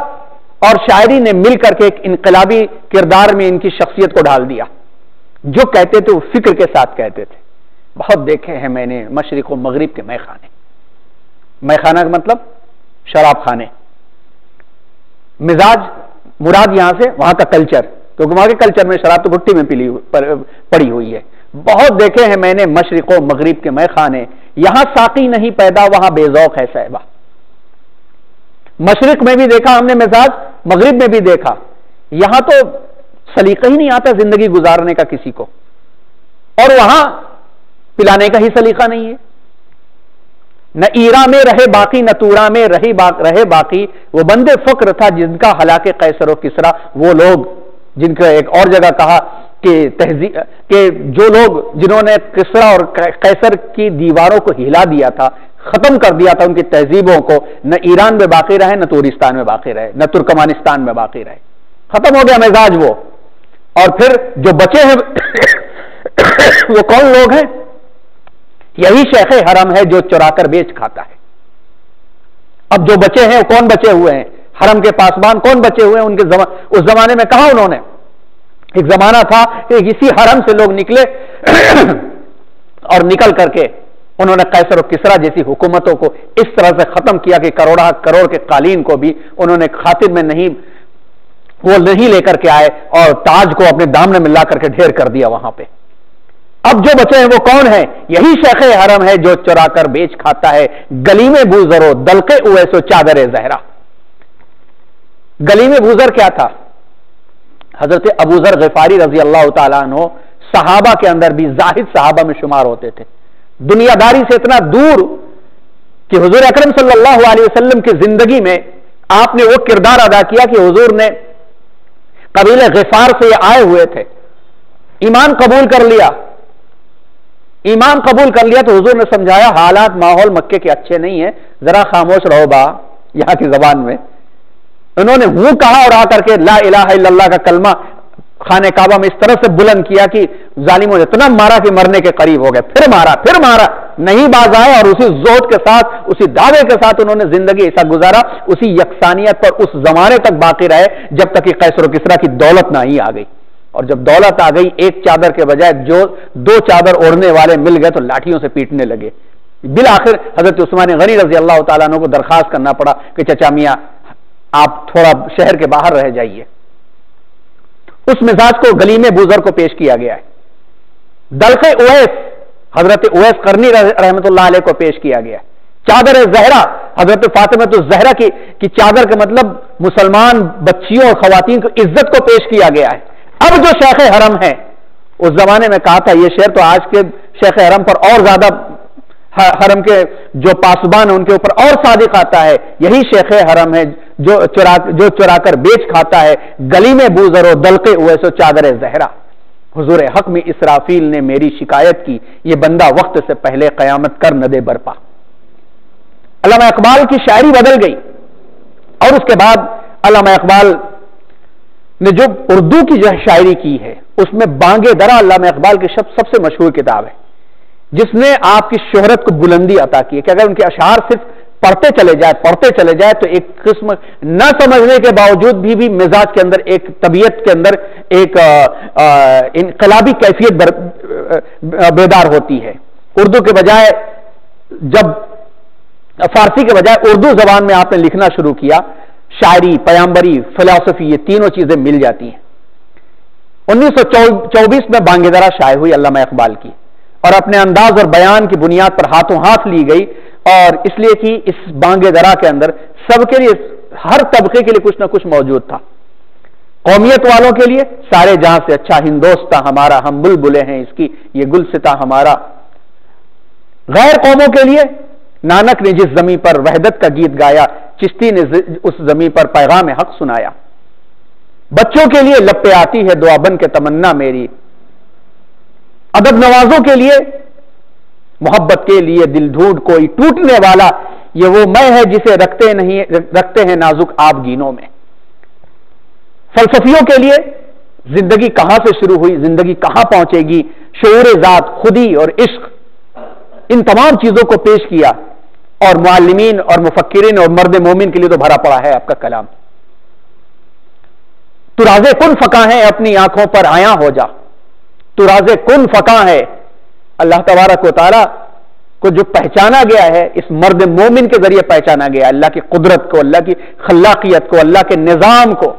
اور شاعری نے مل کر کے ایک انقلابی کردار میں ان کی شخصیت کو ڈال دیا، جو کہتے تھے وہ فکر کے ساتھ کہتے تھے۔ بہت دیکھے ہیں میں نے مشرق و مغرب کے مے خانے، مے خانہ کا مطلب شراب خانے، مزاج مراد یہاں سے وہاں کا کلچر، کیونکہ وہاں کے کلچر میں شراب تو گھٹی میں پڑی ہوئی ہے۔ بہت دیکھے ہیں میں نے مشرق و مغرب کے مے خانے، یہاں ساقی نہیں پیدا وہاں بے ذوق ہے صاحبہ۔ مشرق میں بھی دیکھا ہم نے مزاج، مغرب میں بھی دیکھا، یہاں تو سلیقہ ہی نہیں آتا زندگی گزارنے کا کسی کو، اور وہاں پلانے کا ہی سلیقہ نہیں ہے۔ نہ ایرا میں رہے باقی نہ تورا میں رہے باقی، وہ بندے فقر تھا جن کا ہلاک قیصر و کسرا، وہ لوگ جن کا ایک اور جگہ کہا کہ جو لوگ جنہوں نے کسرا اور قیصر کی دیواروں کو ہلا دیا تھا، ختم کر دیا تھا ان کی تہذیبوں کو، نہ ایران میں باقی رہے نہ تورستان میں باقی رہے نہ ترکمانستان میں باقی رہے، ختم ہو گیا مزاج وہ۔ اور پھر جو بچے ہیں وہ کون لوگ ہیں؟ یہی شیخ حرم ہے جو چرا کر بیچ کھاتا ہے۔ اب جو بچے ہیں وہ کون بچے ہوئے ہیں؟ حرم کے پاسبان کون بچے ہوئے ہیں؟ ان کے اس زمانے میں کہا انہوں نے، ایک زمانہ تھا کہ اسی حرم سے لوگ نکلے اور نکل کر کے انہوں نے قیصر و کسرا جیسی حکومتوں کو اس طرح سے ختم کیا کہ کروڑ کے قالین کو بھی انہوں نے خاطر میں نہیں لے کر کے آئے، اور تاج کو اپنے دامن میں لا کر کے ڈھیر کر دیا وہاں پہ۔ اب جو بچے ہیں وہ کون ہیں؟ یہی شیخ حرم ہے جو چرا کر بیچ کھاتا ہے، گلی میں بوزر و دلقے اویسو چادر زہرا۔ گلی میں بوزر کیا تھا؟ حضرت ابوذر غفاری رضی اللہ تعالیٰ عنہ صحابہ کے اندر بھی زاہد صحابہ میں شمار ہوتے تھے، دنیا داری سے اتنا دور کہ حضور اکرم صلی اللہ علیہ وسلم کی زندگی میں آپ نے وہ کردار ادا کیا کہ حضور نے قبیلہ غفار سے آئے ہوئے تھے، ایمان قبول کر لیا تو حضور نے سمجھایا حالات ماحول مکے کے اچھے نہیں ہیں، ذرا خاموش رہو با، یہاں کی زبان میں انہوں نے وہ کہا اور آ کر کے لا الہ الا اللہ کا کلمہ خانہ کعبہ میں اس طرح سے بلند کیا کہ ظالموں نے اتنا مارا کہ مرنے کے قریب ہو گئے، پھر مارا نہیں باز آئے اور اسی زہد کے ساتھ، اسی دعوے کے ساتھ انہوں نے زندگی ایسا گزارا، اسی یکسانیت پر اس زمانے تک باقی رہے جب تک کہ قیصر و کسریٰ کی دولت نہ ہی آ گئی۔ اور جب دولت آ گئی، ایک چادر کے بجائے جو 2 چادر اوڑھنے والے مل گئے تو لاٹھیوں سے پیٹنے لگے۔ بالآخر حضرت عثمان غنی رضی اللہ تعالیٰ عنہ کو درخواست کرنا پڑا کہ چچا میاں آپ تھوڑا شہر کے باہر رہ جائیے۔ اس مزاج کو گلیم بوزر کو پیش کیا گیا ہے۔ دلق اویس، حضرت اویس قرنی رحمت اللہ علیہ کو پیش کیا گیا ہے۔ چادر زہرا، حضرت فاطمہ الزہرا کی چادر کا مطلب مسلمان بچیوں اور خواتین کی عزت کو پیش کیا گیا ہے۔ اب جو شیخ حرم ہے، اس زمانے میں کہا تھا یہ شعر تو آج کے شیخ حرم پر اور زیادہ، حرم کے جو پاسبان ہیں ان کے اوپر اور صادق آتا ہے، یہی شیخ حرم ہے جو چرا کر بیچ کھاتا ہے، گلی میں بوزر و دلقے اویس و چادر زہرا۔ حضور حق میں اسرافیل نے میری شکایت کی، یہ بندہ وقت سے پہلے قیامت کر نہ دے برپا۔ علامہ اقبال کی شاعری بدل گئی، اور اس کے بعد علامہ اقبال نے جو اردو کی جو شاعری کی ہے اس میں بانگے درا علامہ اقبال کی سب سے مشہور کتاب ہے، جس نے آپ کی شہرت کو بلندی عطا کی ہے کہ اگر ان کے اشعار صرف پڑھتے چلے جائے تو ایک قسم نہ سمجھنے کے باوجود بھی مزاج کے اندر، ایک طبیعت کے اندر ایک انقلابی کیفیت بیدار ہوتی ہے۔ اردو کے بجائے، جب فارسی کے بجائے اردو زبان میں آپ نے لکھنا شروع کیا، شاعری، پیامبری، فلسفی، یہ تینوں چیزیں مل جاتی ہیں۔ 1924 میں بانگے درا شائع ہوئی علامہ اقبال کی، اور اپنے انداز اور بیان کی بنیاد پر ہاتھوں ہاتھ لی گئی، اور اس لیے کہ اس بانگے درا کے اندر سب کے لیے، ہر طبقے کے لیے کچھ نہ کچھ موجود تھا۔ قومیت والوں کے لیے سارے جہاں سے اچھا ہندوستاں ہمارا، ہم بلبلے ہیں اس کی، یہ گلستاں ہمارا۔ غیر قوموں کے لیے نانک نے جس زمین پر وحدت کا گیت گایا، چشتی نے اس زمین پر پیغام حق سنایا۔ بچوں کے لیے لب پہ آتی ہے دعا بن کے تمنا میری، ادب نوازوں کے لیے، محبت کے لیے دل ڈھونڈ کوئی ٹوٹنے والا، یہ وہ میں ہے جسے رکھتے ہیں نازک آبگینوں میں۔ فلسفیوں کے لیے زندگی کہاں سے شروع ہوئی، زندگی کہاں پہنچے گی، شعور ذات، خودی اور عشق، ان تمام چیزوں کو پیش کیا۔ اور معلمین اور مفکرین اور مرد مومن کے لیے تو بھرا پڑا ہے آپ کا کلام۔ تو راز کن فقاں ہے اپنی آنکھوں پر آیا ہو جا، تو راز کن فقاں ہے۔ اللہ تبارک و تعالی کو جو پہچانا گیا ہے، اس مرد مومن کے ذریعے پہچانا گیا، اللہ کی قدرت کو، اللہ کی خلاقیت کو، اللہ کے نظام کو۔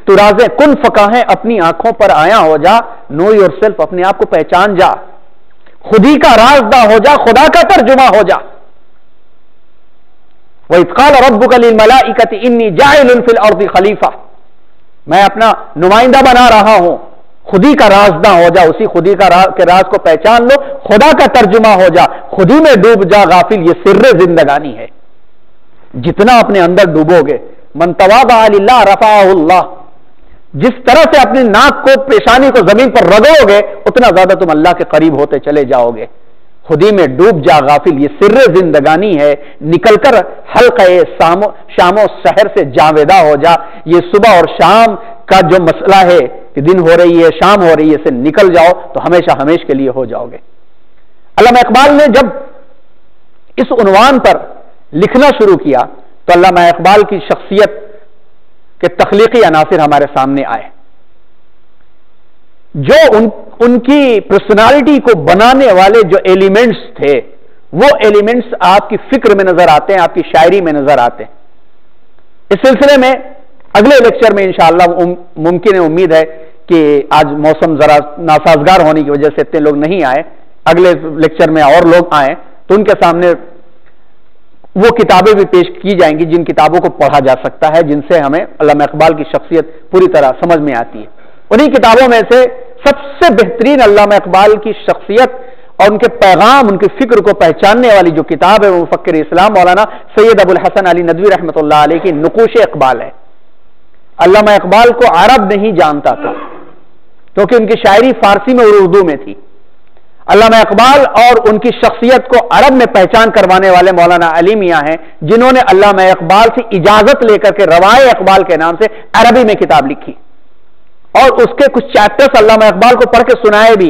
تو راز کن فقاں ہے اپنی آنکھوں پر آیا ہو جا، نو یور سیلف، اپنے آپ کو پہچان جا، خودی کا رازداں ہو جا، خدا کا ترجمہ ہو جا۔ وَإِذْ قَالَ رَبُّكَ لِلْمَلَائِكَةِ إِنِّي جَاعِلٌ فِي الْأَرْضِ خَلِيفَةً، میں اپنا نمائندہ بنا رہا ہوں، خودی کا رازداں ہو جا، اسی خودی کے راز کو پہچان لو، خدا کا ترجمہ ہو جا، خودی میں ڈوب جا غافل، یہ سر زندگانی ہے۔ جتنا اپنے اندر ڈوبو گے، من تواضع للہ رفعہ اللہ، جس طرح سے اپنی ناک کو، پیشانی کو زمین پر رگڑو گے، اتنا زیادہ تم اللہ کے قریب ہوتے چلے جاؤ گے۔ خودی میں ڈوب جا غافل، یہ سر زندگانی ہے، نکل کر حلقہ شام و سحر سے جاویدہ ہو جا۔ یہ صبح اور شام کا جو مسئلہ ہے کہ دن ہو رہی ہے، شام ہو رہی ہے، سے نکل جاؤ تو ہمیشہ ہمیش کے لیے ہو جاؤ گے۔ علامہ اقبال نے جب اس عنوان پر لکھنا شروع کیا تو علامہ اقبال کی شخصیت کے تخلیقی عناصر ہمارے سامنے آئے، جو ان کی پرسنالٹی کو بنانے والے جو ایلیمنٹس تھے، وہ ایلیمنٹس آپ کی فکر میں نظر آتے ہیں، آپ کی شاعری میں نظر آتے ہیں۔ اس سلسلے میں اگلے لیکچر میں انشاءاللہ ممکن ہے، امید ہے کہ آج موسم ذرا ناسازگار ہونے کی وجہ سے اتنے لوگ نہیں آئے، اگلے لیکچر میں اور لوگ آئیں تو ان کے سامنے وہ کتابیں بھی پیش کی جائیں گی جن کتابوں کو پڑھا جا سکتا ہے، جن سے ہمیں علامہ اقبال کی شخصیت پوری طرح سمجھ میں آتی ہے۔ انہی کتابوں میں سے سب سے بہترین علامہ اقبال کی شخصیت اور ان کے پیغام، ان کی فکر کو پہچاننے والی جو کتاب ہے وہ مفکر اسلام مولانا سید ابو الحسن علی ندوی رحمۃ اللہ علیہ کی نقوش اقبال ہے۔ علامہ اقبال کو عرب نہیں جانتا تھا کیونکہ ان کی شاعری فارسی میں اور اردو میں تھی۔ علامہ اقبال اور ان کی شخصیت کو عرب میں پہچان کروانے والے مولانا علی میاں ہیں، جنہوں نے علامہ اقبال سے اجازت لے کر کے روائے اقبال کے نام سے عربی میں کتاب لکھی، اور اس کے کچھ چیپٹرز علامہ اقبال کو پڑھ کے سنائے بھی،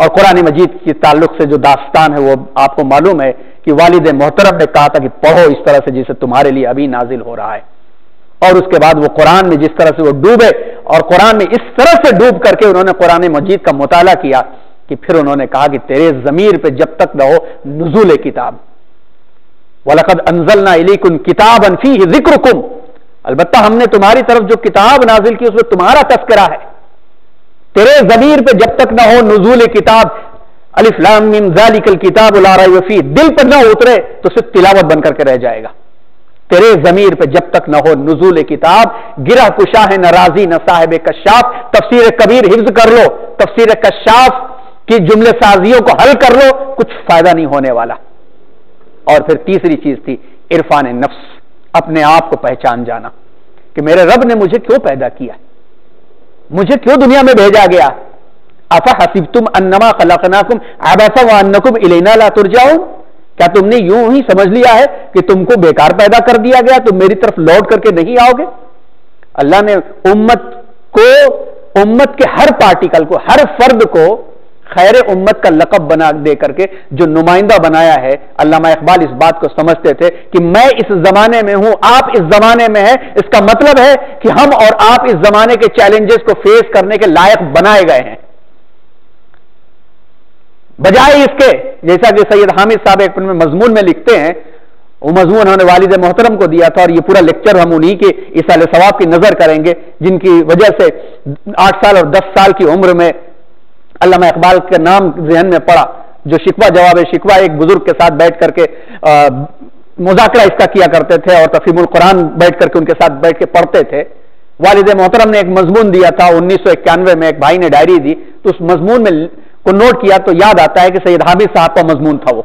اور قرآن مجید کے تعلق سے جو داستان ہے وہ آپ کو معلوم ہے کہ والد محترم نے کہا تھا کہ پڑھو اس طرح سے جسے تمہارے لیے ابھی نازل ہو رہا ہے، اور اس کے بعد وہ قرآن میں جس طرح سے وہ ڈوبے اور قرآن میں اس طرح سے ڈوب کر کے انہوں نے قرآن مجید کا مطالعہ کیا کہ پھر انہوں نے کہا کہ تیرے ضمیر پہ جب تک نہ ہو نزول کتاب، وَلَقَدْ أَنزَلْنَا إِلَيْكُمْ كِتَابًا فِيهِ ذِكْرُكُمْ، البتہ ہم نے تمہاری طرف جو کتاب نازل کی اس میں تمہارا تذکرہ ہے، تیرے ضمیر پہ جب تک نہ ہو نزول کتاب، الف لام میم ذالک الکتاب لا ریب فیہ، دل پر نہ اترے تو صرف تلاوت بن کر کے رہ جائے گا، تیرے ضمیر پہ جب تک نہ ہو نزول کتاب، گرہ کشا ہے نہ رازی نہ صاحب کشاف، تفسیر کبیر حفظ کر لو، تفسیر کشاف کی جملے سازیوں کو حل کر لو، کچھ فائدہ نہیں ہونے والا۔ اور پھر تیسری چیز تھی عرفان نفس، اپنے آپ کو پہچان جانا کہ میرے رب نے مجھے کیوں پیدا کیا، مجھے کیوں دنیا میں بھیجا گیا، افحسبتم انما خلقناکم عبثا وانکم الینا لا ترجعون، کیا تم نے یوں ہی سمجھ لیا ہے کہ تم کو بیکار پیدا کر دیا گیا، تم میری طرف لوٹ کر کے نہیں آؤ گے؟ اللہ نے امت کے ہر پارٹیکل کو، ہر فرد کو خیر امت کا لقب بنا دے کر کے جو نمائندہ بنایا ہے۔ علامہ اقبال اس بات کو سمجھتے تھے کہ میں اس زمانے میں ہوں، آپ اس زمانے میں ہیں، اس کا مطلب ہے کہ ہم اور آپ اس زمانے کے چیلنجز کو فیس کرنے کے لائق بنائے گئے ہیں، بجائے اس کے جیسا کہ سید حامد صاحب ایک مضمون میں لکھتے ہیں، وہ مضمون انہوں نے والد محترم کو دیا تھا، اور یہ پورا لیکچر ہم انہی کے ایصال ثواب کی نظر کریں گے جن کی وجہ سے 8 سال اور 10 سال کی عمر میں علامہ اقبال کا نام ذہن میں پڑا، جو شکوہ جواب شکوہ ایک بزرگ کے ساتھ بیٹھ کر کے مذاکرہ اس کا کیا کرتے تھے اور تفہیم القرآن بیٹھ کر کے ان کے ساتھ بیٹھ کے پڑھتے تھے۔ والد محترم نے ایک مضمون دیا تھا 1991 میں، ایک بھائی نے ڈائری دی تو اس مضمون میں کو نوٹ کیا تو یاد آتا ہے کہ سید حامد صاحب کا مضمون تھا۔ وہ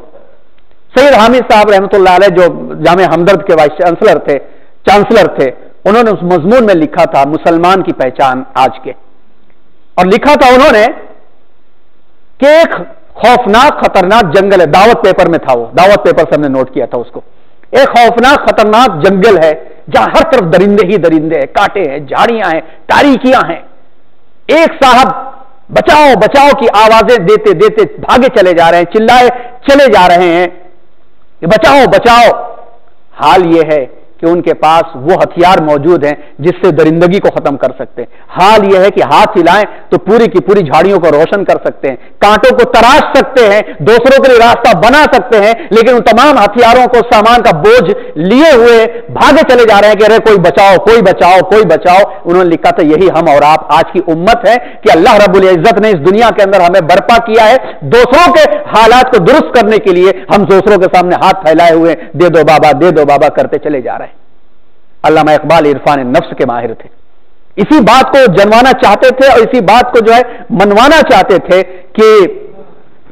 سید حامد صاحب رحمۃ اللہ علیہ جو جامعہ ہمدرد کے وائس چانسلر تھے، انہوں نے اس مضمون میں لکھا تھا مسلمان کی پہچان آج کے، اور لکھا تھا انہوں نے کہ ایک خوفناک خطرناک جنگل ہے، دعوت پیپر میں تھا، وہ دعوت پیپر سے ہم نے نوٹ کیا تھا اس کو، ایک خوفناک خطرناک جنگل ہے جہاں ہر طرف درندے ہی درندے ہیں، کانٹے ہیں، جھاڑیاں ہیں، تاریکیاں ہیں، ایک صاحب بچاؤ بچاؤ کی آوازیں دیتے دیتے بھاگے چلے جا رہے ہیں، چلائے چلے جا رہے ہیں کہ بچاؤ بچاؤ، حال یہ ہے کہ ان کے پاس وہ ہتھیار موجود ہیں جس سے درندگی کو ختم کر سکتے ہیں، حال یہ ہے کہ ہاتھ ہلائیں تو پوری کی پوری جھاڑیوں کو روشن کر سکتے ہیں، کانٹوں کو تراش سکتے ہیں، دوسروں کے لیے راستہ بنا سکتے ہیں، لیکن ان تمام ہتھیاروں کو سامان کا بوجھ لیے ہوئے بھاگے چلے جا رہے ہیں کہ ارے کوئی بچاؤ کوئی بچاؤ کوئی بچاؤ۔ انہوں نے لکھا تھا یہی ہم اور آپ آج کی امت ہے کہ اللہ رب العزت نے اس دنیا کے اندر ہمیں برپا کیا ہے دوسروں کے حالات کو درست کرنے کے لیے، ہم دوسروں کے سامنے ہاتھ پھیلائے ہوئے دے دو بابا کرتے چلے جا رہے ہیں۔ علامہ اقبال عرفان نفس کے ماہر تھے، اسی بات کو جنوانا چاہتے تھے اور اسی بات کو جو ہے منوانا چاہتے تھے کہ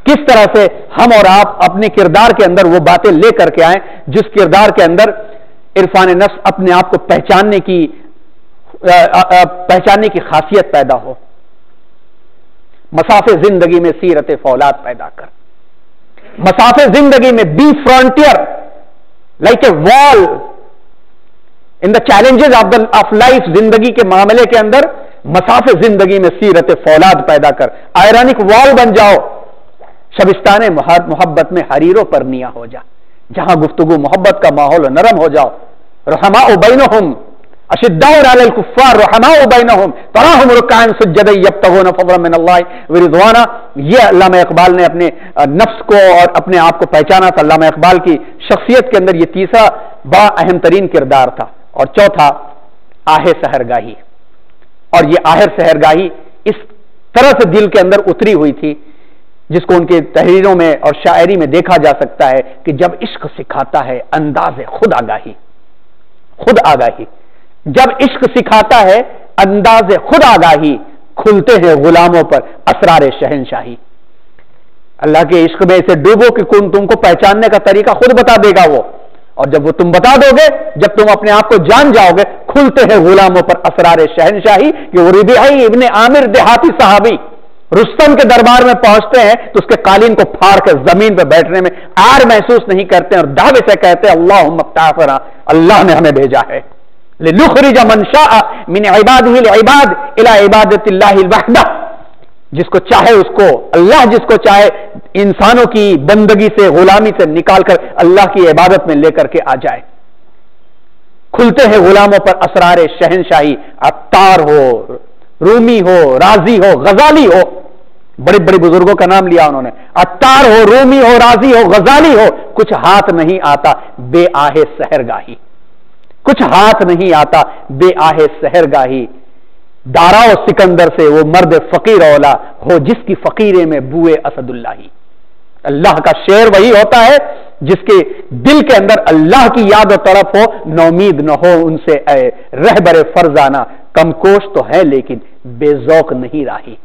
کس طرح سے ہم اور آپ اپنے کردار کے اندر وہ باتیں لے کر کے آئیں جس کردار کے اندر عرفان نفس اپنے آپ کو پہچاننے کی خاصیت پیدا ہو۔ مسافے زندگی میں سیرت فولاد پیدا کر، مسافے زندگی میں بی فرونٹیئر لائک اے وال ان دا چیلنجز آف لائف، زندگی کے معاملے کے اندر مسافے زندگی میں سیرت فولاد پیدا کر، آئرانک وال بن جاؤ، شبستان محبت میں حریروں پر نیا ہو جا، جہاں گفتگو محبت کا ماحول نرم ہو جاؤ، رحماء بینہم اشداء علی الکفار رحماء بینہم تراہم رکعا سجدا یبتغون فضلا من اللہ ورضوانا۔ یہ علامہ اقبال نے اپنے نفس کو اور اپنے آپ کو پہچانا تھا۔ علامہ اقبال کی شخصیت کے اندر یہ تیسرا بڑا اہم ترین کردار تھا۔ اور چوتھا آہ سحرگاہی، اور یہ آہ سحرگاہی اس طرح سے دل کے اندر اتری ہوئی تھی جس کو ان کے تحریروں میں اور شاعری میں دیکھا جا سکتا ہے کہ جب عشق سکھاتا ہے انداز خود آگاہی، جب عشق سکھاتا ہے انداز خود آگاہی، کھلتے ہیں غلاموں پر اسرار شہنشاہی۔ اللہ کے عشق میں اسے ڈوبو کہ تم کو پہچاننے کا طریقہ خود بتا دے گا وہ، اور جب وہ تم بتا دو گے، جب تم اپنے آپ کو جان جاؤ گے، کھلتے ہیں غلاموں پر اسرار شہنشاہی۔ کہ وہ ربیعی ابن عامر دیہاتی صحابی رستم کے دربار میں پہنچتے ہیں تو اس کے قالین کو پھاڑ کر زمین پہ بیٹھنے میں عار محسوس نہیں کرتے اور دعوے سے کہتے ہیں اللہم اقتعفنا، اللہ نے ہمیں بھیجا ہے لنخرج من شاء من عباده العباد الى عبادت اللہ الوحدہ، جس کو چاہے اس کو اللہ جس کو چاہے انسانوں کی بندگی سے غلامی سے نکال کر اللہ کی عبادت میں لے کر کے آ جائے. کھلتے ہیں غلاموں پر اسرار شہنشاہی. عطار ہو، رومی ہو، رازی ہو، غزالی ہو، بڑے بڑے بزرگوں کا نام لیا انہوں نے. عطار ہو، رومی ہو، رازی ہو، غزالی ہو، کچھ ہاتھ نہیں آتا بے آہ سحرگاہی. کچھ ہاتھ نہیں آتا بے آہ سحرگاہی. دارا و سکندر سے وہ مرد فقیر اولا ہو جس کی فقیرے میں بوئے اسد اللہ. اللہ کا شعر وہی ہوتا ہے جس کے دل کے اندر اللہ کی یاد و طرف ہو. نومید نہ ہو ان سے اے رہبر فرزانہ، کم کوش تو ہے لیکن بے ذوق نہیں راہی.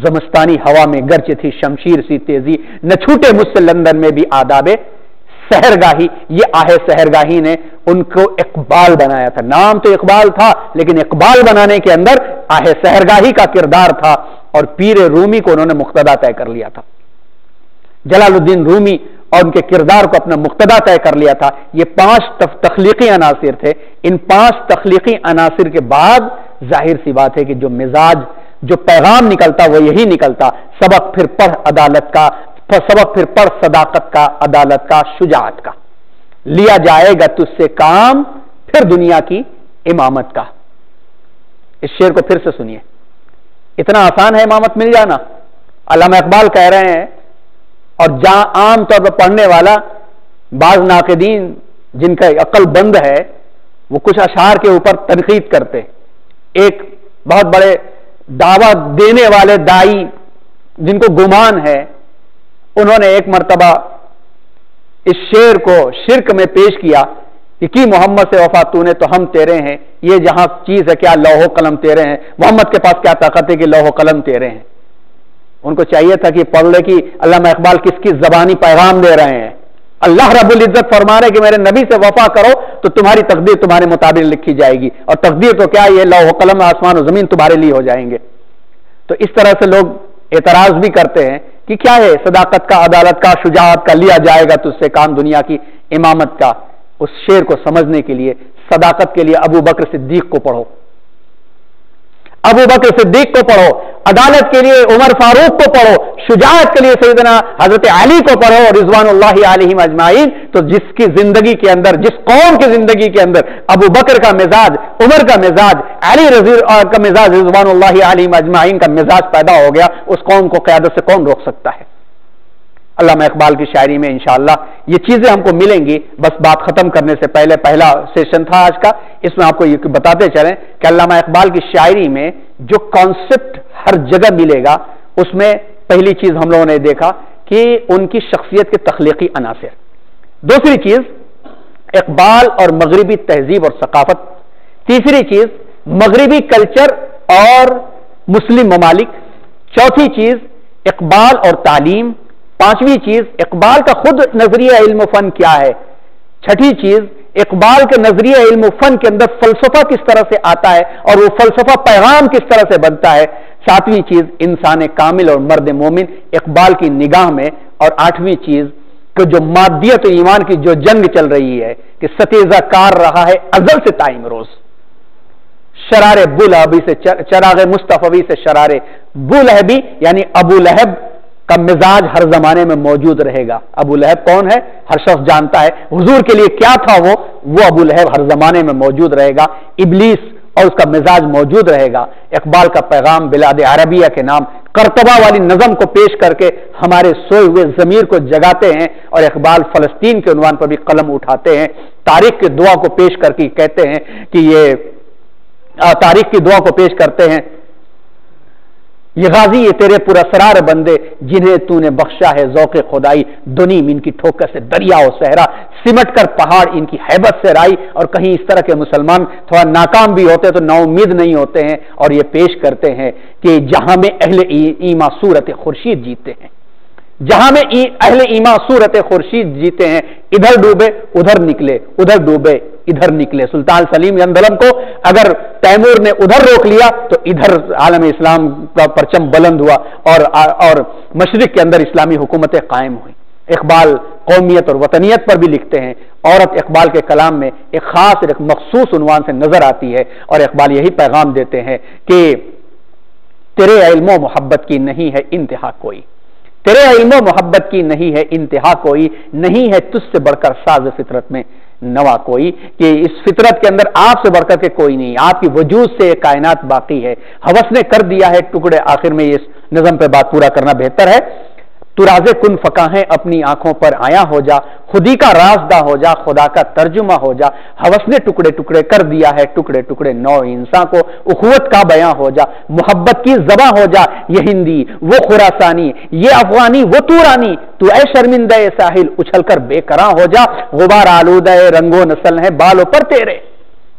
زمستانی ہوا میں گرچہ تھی شمشیر سی تیزی، نہ چھوٹے مجھ سے لندن میں بھی آداب سحرگاہی. یہ آہ سحرگاہی نے ان کو اقبال بنایا تھا. نام تو اقبال تھا لیکن اقبال بنانے کے اندر آہ سحرگاہی کا کردار تھا، اور پیر رومی کو انہوں نے مقتدا طے کر لیا تھا. جلال الدین رومی اور ان کے کردار کو اپنا مقتدا طے کر لیا تھا. یہ 5 تخلیقی عناصر تھے. ان 5 تخلیقی عناصر کے بعد ظاہر سی بات ہے کہ جو مزاج، جو پیغام نکلتا وہ یہی نکلتا. سبق پھر پڑھ عدالت کا، سبق پھر پڑھ صداقت کا، عدالت کا، شجاعت کا. لیا جائے گا تجھ سے کام پھر دنیا کی امامت کا. اس شعر کو پھر سے سنیے. اتنا آسان ہے امامت مل جانا؟ علامہ اقبال کہہ رہے ہیں، اور جہاں عام طور پر پڑھنے والا بعض ناقدین جن کا عقل بند ہے وہ کچھ اشعار کے اوپر تنقید کرتے. ایک بہت بڑے دعویٰ دینے والے دائی جن کو گمان ہے، انہوں نے ایک مرتبہ اس شعر کو شرک میں پیش کیا کہ کی محمد سے وفا تو نے تو ہم تیرے ہیں، یہ جہاں چیز ہے کیا لوح و قلم تیرے ہیں، محمد کے پاس کیا طاقت ہے کہ لوح و قلم تیرے ہیں. ان کو چاہیے تھا کہ پڑھ لے کہ علامہ اقبال کس کی زبانی پیغام دے رہے ہیں. اللہ رب العزت فرما رہے کہ میرے نبی سے وفا کرو تو تمہاری تقدیر تمہارے مطابق لکھی جائے گی، اور تقدیر تو کیا، یہ لوح و قلم آسمان و زمین تمہارے لیے ہو جائیں گے. تو اس طرح سے لوگ اعتراض بھی کرتے ہیں کہ کیا ہے صداقت کا، عدالت کا، شجاعت کا، لیا جائے گا تجھ سے کام دنیا کی امامت کا. اس شعر کو سمجھنے کے لیے صداقت کے لیے ابو بکر صدیق کو پڑھو، ابو بکر صدیق کو پڑھو. عدالت کے لیے عمر فاروق کو پڑھو. شجاعت کے لیے سیدنا حضرت علی کو پڑھو رضوان اللہ علیہم اجمعین. تو جس کی زندگی کے اندر، جس قوم کی زندگی کے اندر ابو بکر کا مزاج، عمر کا مزاج، علی رضی کا مزاج، رضوان اللہ علیہم اجمعین کا مزاج پیدا ہو گیا، اس قوم کو قیادت سے کون روک سکتا ہے؟ علامہ اقبال کی شاعری میں انشاءاللہ یہ چیزیں ہم کو ملیں گی. بس بات ختم کرنے سے پہلے، پہلا سیشن تھا آج کا، اس میں آپ کو یہ بتاتے چلیں کہ علامہ اقبال کی شاعری میں جو کانسیپٹ ہر جگہ ملے گا، اس میں پہلی چیز ہم لوگوں نے دیکھا کہ ان کی شخصیت کے تخلیقی عناصر. دوسری چیز اقبال اور مغربی تہذیب اور ثقافت. تیسری چیز مغربی کلچر اور مسلم ممالک. چوتھی چیز اقبال اور تعلیم. پانچویں چیز اقبال کا خود نظریہ علم و فن کیا ہے. چھٹی چیز اقبال کے نظریہ علم و فن کے اندر فلسفہ کس طرح سے آتا ہے اور وہ فلسفہ پیغام کس طرح سے بنتا ہے. ساتویں چیز انسان کامل اور مرد مومن اقبال کی نگاہ میں. اور آٹھویں چیز کہ جو مادیت و ایمان کی جو جنگ چل رہی ہے کہ ستیزہ کار رہا ہے ازل سے تائم روز. شرار بولہبی سے چراغ مصطفی سے شرار بولہبی، یعنی ابو لہب کا مزاج ہر زمانے میں موجود رہے گا. ابو لہب کون ہے ہر شخص جانتا ہے. حضور کے لیے کیا تھا وہ ابو لہب ہر زمانے میں موجود رہے گا. ابلیس اور اس کا مزاج موجود رہے گا. اقبال کا پیغام بلاد عربیہ کے نام قرطبہ والی نظم کو پیش کر کے ہمارے سوئے ہوئے ضمیر کو جگاتے ہیں، اور اقبال فلسطین کے عنوان پر بھی قلم اٹھاتے ہیں. تاریخ کی دعا کو پیش کر کے کہتے ہیں کہ یہ تاریخ کی دعا کو پیش کرتے ہیں، یہ غازی یہ تیرے پراسرار بندے جنہیں تو نے بخشا ہے ذوق خدائی. دنیم ان کی ٹھوکر سے دریا و صحرا، سمٹ کر پہاڑ ان کی ہیبت سے رائی. اور کہیں اس طرح کے مسلمان تھوڑا ناکام بھی ہوتے تو نا امید نہیں ہوتے ہیں، اور یہ پیش کرتے ہیں کہ جہاں میں اہل ایمان صورت خورشید جیتے ہیں، جہاں میں اہل ایمان صورت خورشید جیتے ہیں، ادھر ڈوبے ادھر نکلے، ادھر ڈوبے ادھر نکلے. سلطان سلیم یندلم کو اگر تیمور نے ادھر روک لیا تو ادھر عالم اسلام کا پرچم بلند ہوا اور مشرق کے اندر اسلامی حکومتیں قائم ہوئی. اقبال قومیت اور وطنیت پر بھی لکھتے ہیں. عورت اقبال کے کلام میں ایک خاص ایک مخصوص عنوان سے نظر آتی ہے، اور اقبال یہی پیغام دیتے ہیں کہ تیرے علم و محبت کی نہیں ہے انتہا کوئی، تیرے علم و محبت کی نہیں ہے انتہا کوئی، نہیں ہے تجھ سے بڑھ کر ساز فطرت میں نوا کوئی، کہ اس فطرت کے اندر آپ سے بڑھ کر کے کوئی نہیں، آپ کی وجود سے یہ کائنات باقی ہے، ہوس نے کر دیا ہے ٹکڑے۔ آخر میں اس نظم پہ بات پورا کرنا بہتر ہے۔ تو راز کن فقاہیں اپنی آنکھوں پر آیا ہو جا، خودی کا رازدہ ہو جا، خدا کا ترجمہ ہو جا، ہوس نے ٹکڑے ٹکڑے کر دیا ہے ٹکڑے ٹکڑے نو انسان کو، اخوت کا بیاں ہو جا، محبت کی زباں ہو جا، یہ ہندی وہ خراسانی یہ افغانی وہ تورانی، تو اے شرمندہ ساحل اچھل کر بے کراں ہو جا، غبار آلودہ رنگ و نسل ہے بالوں پر تیرے،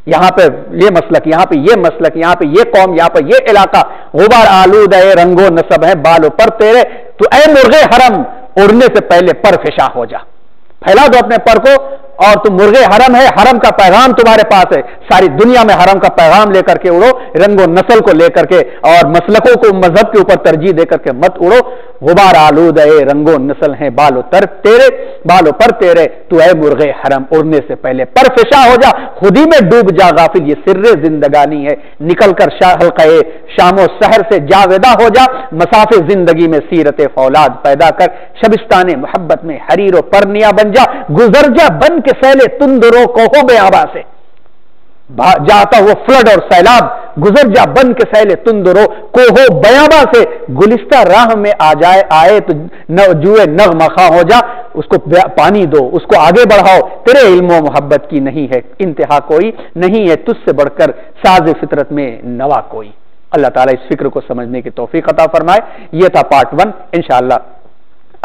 یہاں پہ یہ مسلک، یہاں پہ یہ مسلک، یہاں پہ یہ قوم، یہاں پہ یہ علاقہ، غبار آلود ہے رنگ و نسب ہے بالوں پر تیرے، تو اے مرغے حرم اڑنے سے پہلے پر فشاں ہو جا، پھیلا دو اپنے پر کو، اور تم مرغے حرم ہے، حرم کا پیغام تمہارے پاس ہے، ساری دنیا میں حرم کا پیغام لے کر کے اڑو، رنگ و نسل کو لے کر کے اور مسلکوں کو مذہب کے اوپر ترجیح دے کر کے مت اڑو، غبار آلود ہے رنگ و نسل ہیں بالوں پر تیرے، تو اے مرغے حرم اڑنے سے پہلے پر فشاں ہو جا، خودی میں ڈوب جا غافل یہ سر زندگانی ہے، نکل کر حلقہ شام و سحر سے جاویدہ ہو جا، مسافے زندگی میں سیرت فولاد پیدا کر، شبستان محبت میں حریر و پرنیا بن جا، گزر جا بن کے سیلے تندروں کوہو بے آبا سے، جاتا وہ فلڈ اور سیلاب، گزر جا بن کے سیلے تندرو کوہو بیابا سے، گلستہ راہ میں آئے تو جوئے نغمہ خواہ ہو جا، اس کو پانی دو، اس کو آگے بڑھاؤ، تیرے علم و محبت کی نہیں ہے انتہا کوئی، نہیں ہے تجھ سے بڑھ کر ساز فطرت میں نوا کوئی۔ اللہ تعالیٰ اس فکر کو سمجھنے کی توفیق عطا فرمائے۔ یہ تھا پارٹ 1، انشاءاللہ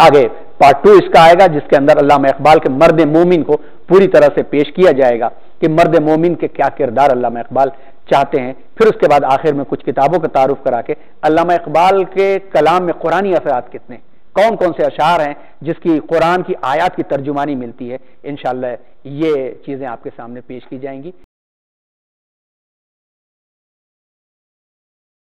آگے پارٹ 2 اس کا آئے گا، جس کے اندر علامہ اقبال کے مرد مومن کو پوری طرح سے پیش کیا جائے گا کہ مرد مومن کے کیا کردار علامہ اقبال چاہتے ہیں، پھر اس کے بعد آخر میں کچھ کتابوں کا تعارف کرا کے علامہ اقبال کے کلام میں قرآنی اثرات کتنے، کون کون سے اشعار ہیں جس کی قرآن کی آیات کی ترجمانی ملتی ہے، انشاءاللہ یہ چیزیں آپ کے سامنے پیش کی جائیں گی۔